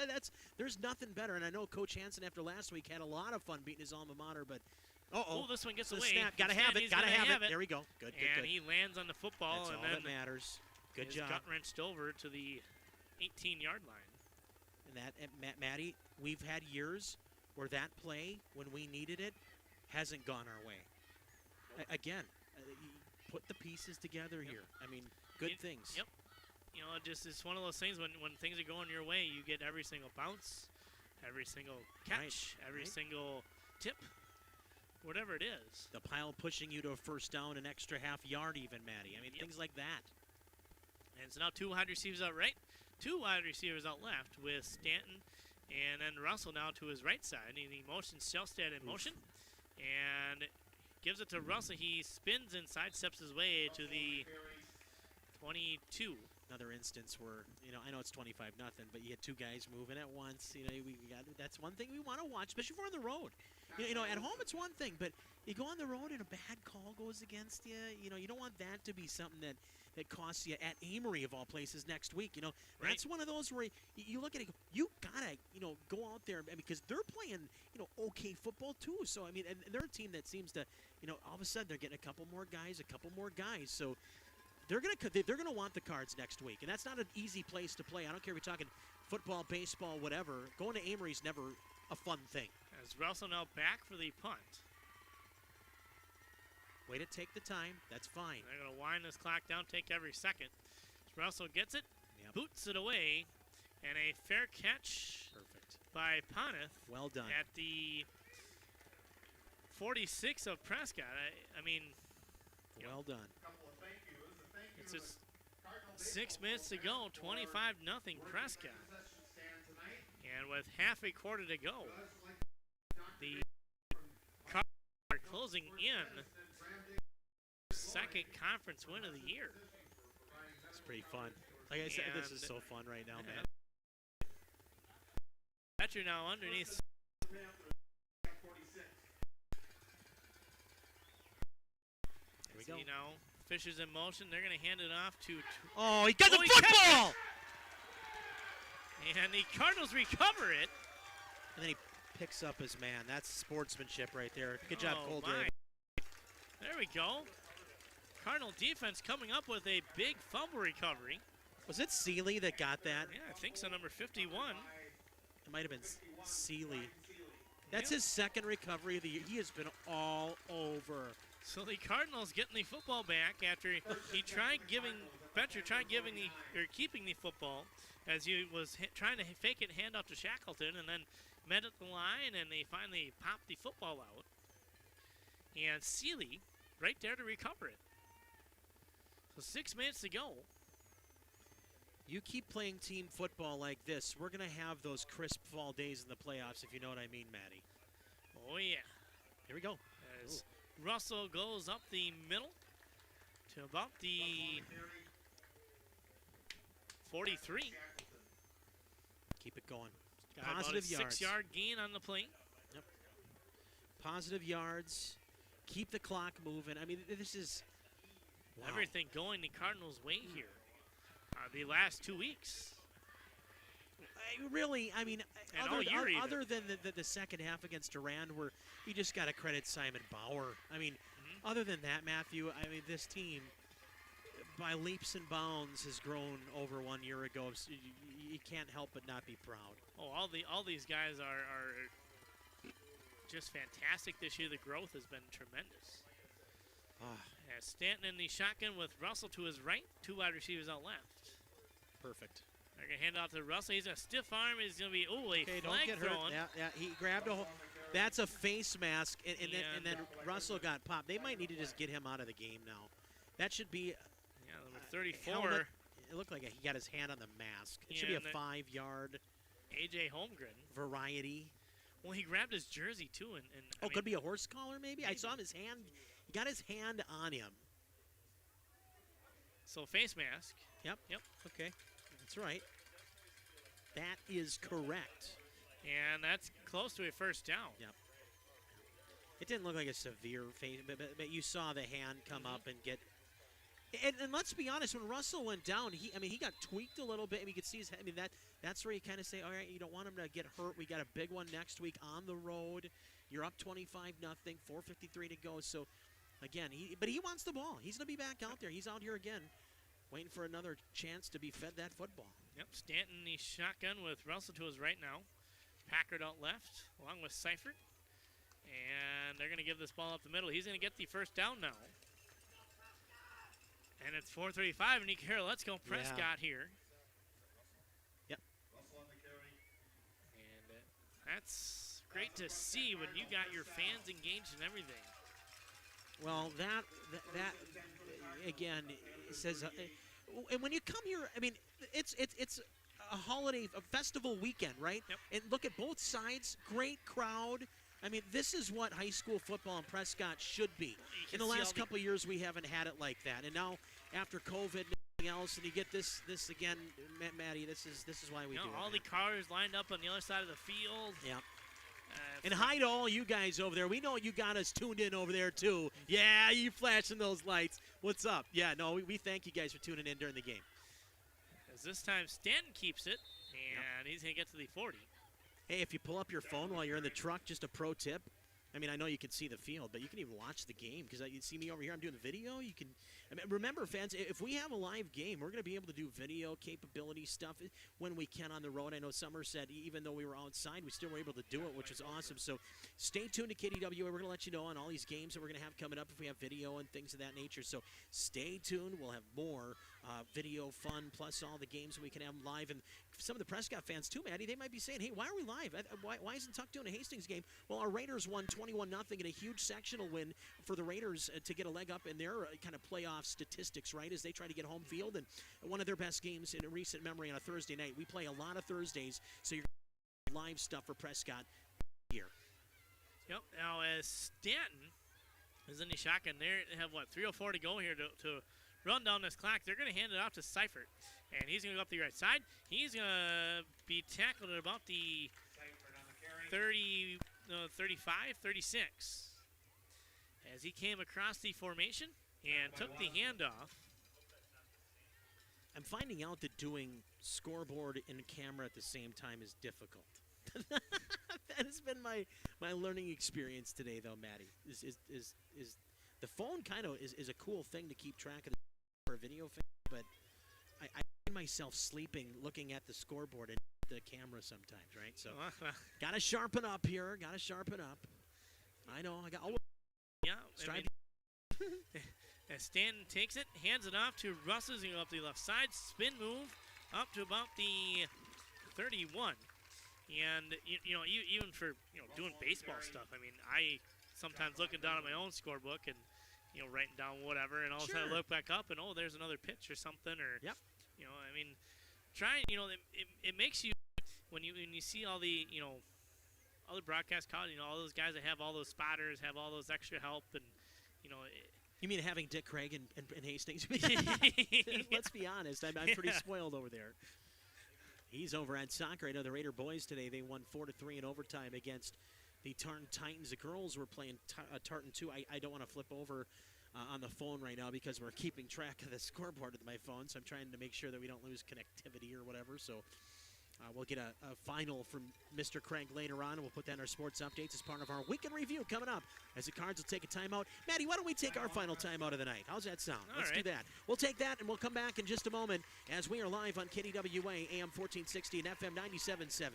there's nothing better. And I know Coach Hansen after last week had a lot of fun beating his alma mater, but this one gets the away. snap. Gotta have it. Gotta have it. There we go. Good. And he lands on the football, That's and all then that matters. Good job. Gut wrenched over to the 18-yard line. And Matty, we've had years where that play, when we needed it, hasn't gone our way. Again, you put the pieces together here. I mean, good things. Yep. You know, it's one of those things when things are going your way, you get every single bounce, every single catch, every single tip, whatever it is. The pile pushing you to a first down, an extra half yard even, Matty. I mean, things like that. And so now 2 wide receivers out right, 2 wide receivers out left with Stanton and then Russell now to his right side. And he motions Shellstad in motion and gives it to Russell. He spins and sidesteps his way to the 22. Another instance where, you know, I know it's 25-0, but you had 2 guys moving at once. You know, that's one thing we want to watch, especially if we're on the road. You know, at home it's one thing, but you go on the road and a bad call goes against you. You know, you don't want that to be something that costs you at Amory of all places next week. You know, that's one of those where you look at it, you gotta, you know, go out there because they're playing, you know, okay football too. So I mean, and they're a team that seems to, you know, all of a sudden they're getting a couple more guys. So they're gonna want the Cards next week, and that's not an easy place to play. I don't care if you're talking football, baseball, whatever. Going to Amory's never a fun thing. As Russell now back for the punt. Way to take the time. That's fine. They're going to wind this clock down, take every second. As Russell gets it, boots it away, and a fair catch by Poneth. Well done. At the 46 of Prescott. I mean, well done. It's just 6 minutes to go, 25-0 Prescott. And with half a quarter to go, the Cardinals are closing in second conference win of the year. It's pretty fun. Like I said, this is so fun right now, man. Catcher now underneath. Here we go. Now, Fisher's in motion. They're going to hand it off to. Oh, he got the football! And the Cardinals recover it. And then he picks up his man. That's sportsmanship right there. Good job, Cole. There we go. Cardinal defense coming up with a big fumble recovery. Was it Seeley that got that? Yeah, I think so, number 51. It might have been Seeley. That's his second recovery of the year. He has been all over. So the Cardinals getting the football back after he tried keeping the football as he was trying to fake it, hand off to Shackleton, and then met at the line, and they finally popped the football out. And Seeley right there to recover it. So 6 minutes to go. You keep playing team football like this, we're going to have those crisp fall days in the playoffs, if you know what I mean, Matty. Oh, yeah. Here we go. As Russell goes up the middle to about the 43. Keep it going. Got Positive about a yards. 6-yard gain on the play. Yep. Positive yards. Keep the clock moving. I mean, this is everything going the Cardinals' way here. The last 2 weeks. I mean, other than the second half against Durand, where you just got to credit Simon Bauer. I mean, other than that, Matthew, I mean, this team, by leaps and bounds, has grown over 1 year ago. So you can't help but not be proud. Oh, all these guys are just fantastic this year. The growth has been tremendous. As Stanton in the shotgun with Russell to his right, 2 wide receivers out left. Perfect. They're going to hand off to Russell. He's a stiff arm. He's going to be, a don't flag get thrown. hurt. Yeah, he grabbed a whole. That's a face mask, and then Russell got popped. They might need to just get him out of the game now. That should be. Yeah, number 34. Helmet. It looked like he got his hand on the mask. It should be a 5-yard. A.J. Holmgren. Variety. Well, he grabbed his jersey, too. And could be a horse collar, maybe? I saw him, his hand. He got his hand on him. So, face mask. Yep. Okay. That's right. That is correct. And that's close to a first down. Yep. It didn't look like a severe face, but you saw the hand come up and get. And let's be honest, when Russell went down, he got tweaked a little bit. You could see his head. That's where you kind of say, all right, you don't want him to get hurt. We got a big one next week on the road. You're up 25-0, 4:53 to go. So, again, he wants the ball. He's going to be back out there. He's out here again, waiting for another chance to be fed that football. Yep, Stanton, the shotgun with Russell to his right now. Packard out left, along with Seifert. And they're going to give this ball up the middle. He's going to get the first down now. And it's 4:35, and you can hear, let's go Prescott here. Yep. And that's great to see when you got your fans engaged and everything. Well, that again says, and when you come here, it's a holiday, a festival weekend, right? Yep. And look at both sides, great crowd. This is what high school football in Prescott should be. In the last couple of years, we haven't had it like that. And now, after COVID and everything else, and you get this again, Maddie, this is why we do it. All the cars lined up on the other side of the field. Yeah. And hi to all you guys over there. We know you got us tuned in over there, too. Yeah, you flashing those lights. What's up? Yeah, no, we thank you guys for tuning in during the game. As this time, Stanton keeps it, and he's going to get to the 40. Hey, if you pull up your phone while you're in the truck, just a pro tip. I know you can see the field, but you can even watch the game because you see me over here. I'm doing the video. You can remember, fans, if we have a live game, we're going to be able to do video capability stuff when we can on the road. I know Summer said even though we were outside, we still were able to do it, which is awesome. So stay tuned to KDWA. We're going to let you know on all these games that we're going to have coming up if we have video and things of that nature. So stay tuned. We'll have more video fun plus all the games that we can have live. And some of the Prescott fans, too, Maddie, they might be saying, hey, why are we live? Why isn't Tuck doing a Hastings game? Well, our Raiders won 21-0 in a huge sectional win for the Raiders to get a leg up in their kind of playoff statistics, right, as they try to get home field. And one of their best games in recent memory on a Thursday night. We play a lot of Thursdays, so you're live stuff for Prescott here. Yep. Now, as Stanton is in the shotgun, they have, 3:04 to go here to run down this clock. They're going to hand it off to Seifert. And he's going to go up the right side. He's going to be tackled at about the 35, 36. As he came across the formation and took the handoff. I'm finding out that doing scoreboard and camera at the same time is difficult. That has been my learning experience today, though, Maddie. Is the phone kind of is a cool thing to keep track of for a video thing, but I find myself sleeping looking at the scoreboard and the camera sometimes, right? So got to sharpen up here. Got to sharpen up. I know. As Stanton takes it, hands it off to Russell. He's going to go up the left side, spin move up to about the 31. And even for doing baseball stuff, I sometimes looking down at my own scorebook and writing down whatever, and all of a sudden I look back up and there's another pitch or something, or trying. It makes you when you see all the other broadcast calls, all those guys that have all those spotters, have all those extra help, and You mean having Dick Craig and Hastings? Let's be honest. I'm pretty spoiled over there. He's over at soccer. I know the Raider boys today, they won 4-3 in overtime against the Tartan Titans. The girls were playing Tartan 2. I don't want to flip over on the phone right now because we're keeping track of the scoreboard with my phone, so I'm trying to make sure that we don't lose connectivity or whatever. So we'll get a final from Mr. Craig later on, and we'll put that in our sports updates as part of our weekend review coming up as the Cards will take a timeout. Maddie, why don't we take our final timeout of the night? How's that sound? Let's do that. We'll take that, and we'll come back in just a moment as we are live on KDWA, AM 1460 and FM 97.7.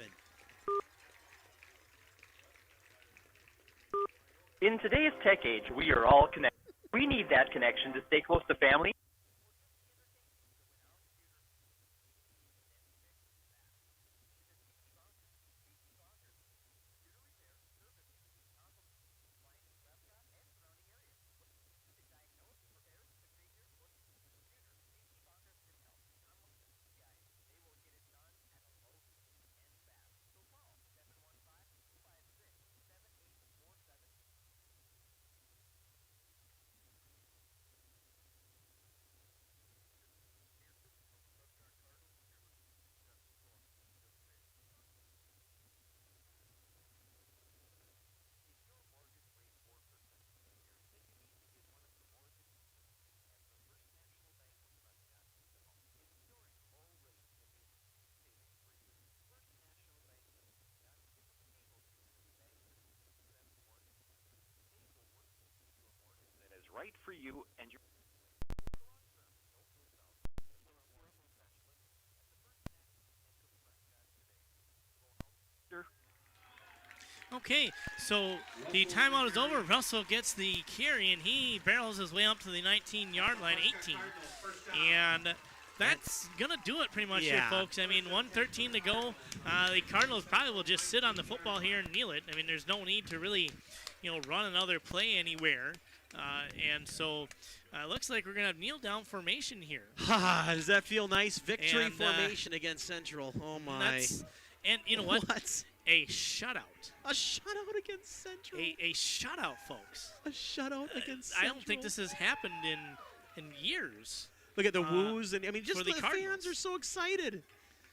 In today's tech age, we are all connected. We need that connection to stay close to family. right for you and your... Okay, so the timeout is over. Russell gets the carry, and he barrels his way up to the 19-yard line, 18. And that's going to do it pretty much here, folks. I mean, 1:13 to go. The Cardinals probably will just sit on the football here and kneel it. I mean, there's no need to really, run another play anywhere. And so it looks like we're going to have kneel down formation here. Does that feel nice? Victory formation against Central. Oh, my. And you know what? What? A shutout. A shutout against Central? A shutout, folks. A shutout against Central? I don't think this has happened in years. Look at the woos. And I mean, just the Cardinals. fans are so excited.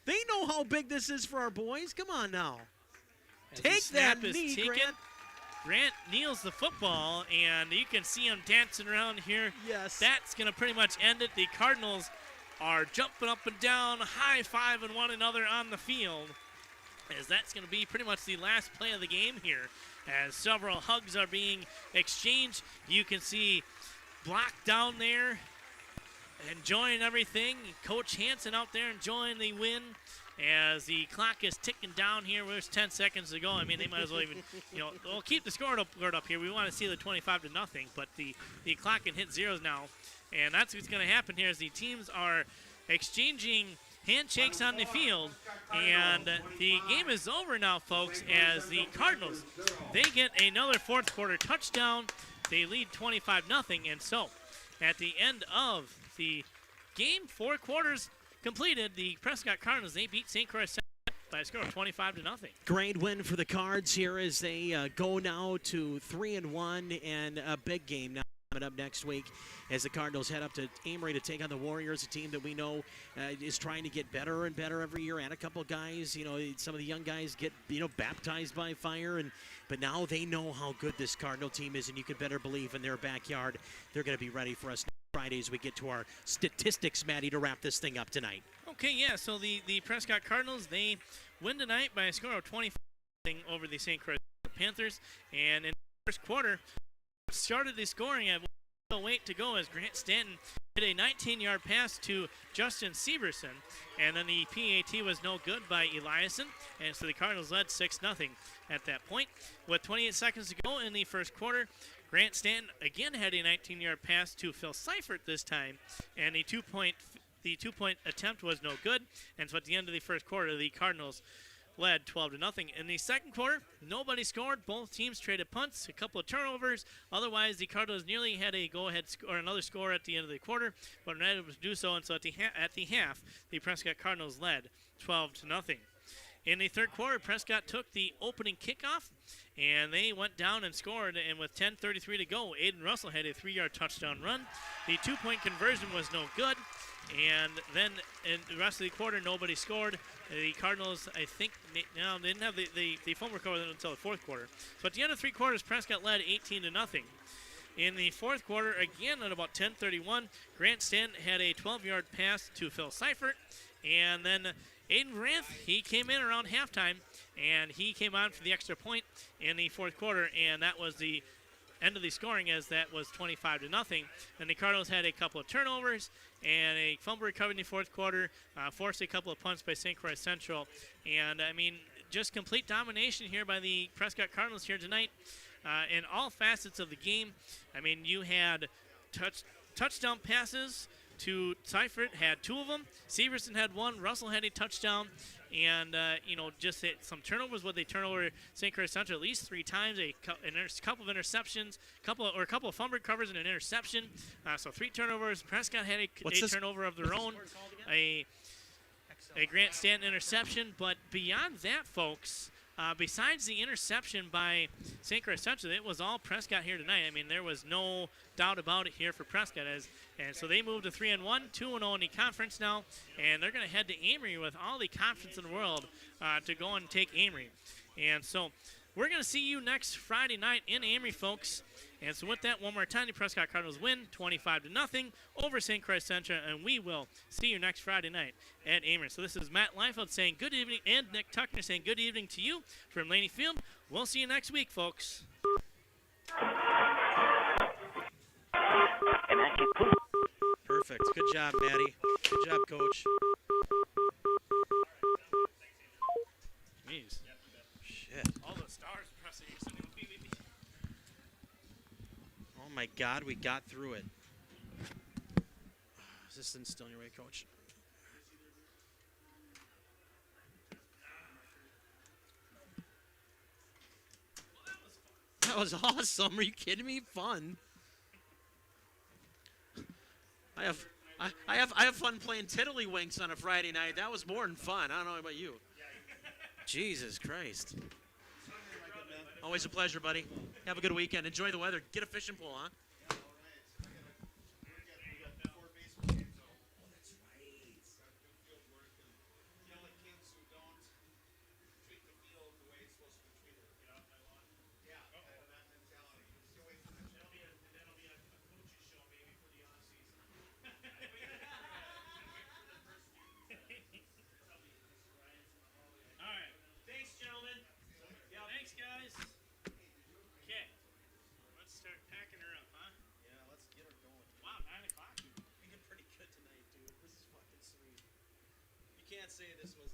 They know how big this is for our boys. Come on now. Take that knee, Grant. Grant kneels the football, and you can see him dancing around here. Yes. That's going to pretty much end it. The Cardinals are jumping up and down, high-fiving one another on the field, as that's going to be pretty much the last play of the game here. As several hugs are being exchanged, you can see Block down there enjoying everything. Coach Hansen out there enjoying the win. As the clock is ticking down here, there's 10 seconds to go. I mean, they might as well even, we'll keep the scoreboard up here. We want to see the 25-0, but the clock can hit zeros now. And that's what's going to happen here, is the teams are exchanging handshakes on the field. And the game is over now, folks, as the Cardinals, they get another fourth quarter touchdown. They lead 25-0. And so, at the end of the game, 4 quarters completed, the Prescott Cardinals, they beat St. Croix by a score of 25-0. Great win for the Cards here as they go now to 3-1, and a big game now coming up next week as the Cardinals head up to Amory to take on the Warriors, a team that we know is trying to get better and better every year. And a couple guys, some of the young guys get baptized by fire, but now they know how good this Cardinal team is, and you can better believe in their backyard they're going to be ready for us Friday as we get to our statistics, Maddie, to wrap this thing up tonight. Okay, yeah, so the Prescott Cardinals, they win tonight by a score of 25 over the St. Croix Panthers. And in the first quarter, started the scoring at 1:08 to go as Grant Stanton hit a 19-yard pass to Justin Severson. And then the PAT was no good by Eliason. And so the Cardinals led 6-0 at that point. With 28 seconds to go in the first quarter, Grant Stanton again had a 19-yard pass to Phil Seifert this time, and the two-point attempt was no good. And so at the end of the first quarter, the Cardinals led 12-0. In the second quarter, nobody scored. Both teams traded punts, a couple of turnovers. Otherwise, the Cardinals nearly had a go-ahead score, another score at the end of the quarter, but were not able to do so. And so at the half, the Prescott Cardinals led 12-0. In the third quarter, Prescott took the opening kickoff, and they went down and scored. And with 10:33 to go, Aiden Russell had a 3-yard touchdown run. The two-point conversion was no good. And then in the rest of the quarter, nobody scored. The Cardinals, I think, didn't have the phone recovery until the fourth quarter. So at the end of 3 quarters, Prescott led 18-0. In the fourth quarter, again at about 10:31, Grant Stanton had a 12-yard pass to Phil Seifert. And then Aiden Ranth, he came in around halftime, and he came on for the extra point in the fourth quarter, and that was the end of the scoring, as that was 25-0. And the Cardinals had a couple of turnovers and a fumble recovery in the fourth quarter, forced a couple of punts by St. Croix Central. And, I mean, just complete domination here by the Prescott Cardinals here tonight in all facets of the game. I mean, you had touchdown passes to Seifert, had 2 of them. Severson had 1. Russell had a touchdown. And, just some turnovers. They turn over St. Croix Central at least 3 times. A couple of interceptions, a couple of fumble recovers and an interception. So 3 turnovers. Prescott had a turnover of their own, a Grant Stanton interception. But beyond that, folks, besides the interception by St. Croix Central, it was all Prescott here tonight. I mean, there was no doubt about it here for Prescott. And so they moved to 3-1, 2-0 in the conference now, and they're going to head to Amory with all the confidence in the world to go and take Amory. And so we're going to see you next Friday night in Amory, folks. And so with that, one more time, the Prescott Cardinals win 25-0 over St. Croix Central, and we will see you next Friday night at Amory. So this is Matt Liefeld saying good evening, and Nick Tuckner saying good evening to you from Laney Field. We'll see you next week, folks. Perfect. Good job, Maddie. Good job, Coach. Jeez. Shit. All the stars pressing. Oh, my God. We got through it. Is this still in your way, Coach? That was awesome. Are you kidding me? Fun. I have fun playing tiddlywinks on a Friday night. That was more than fun. I don't know about you. Jesus Christ. Always a pleasure, buddy. Have a good weekend. Enjoy the weather. Get a fishing pole, huh? Thanks, guys. Okay. Let's start packing her up, huh? Yeah, let's get her going. Wow, 9 o'clock. We did pretty good tonight, dude. This is fucking sweet. You can't say this was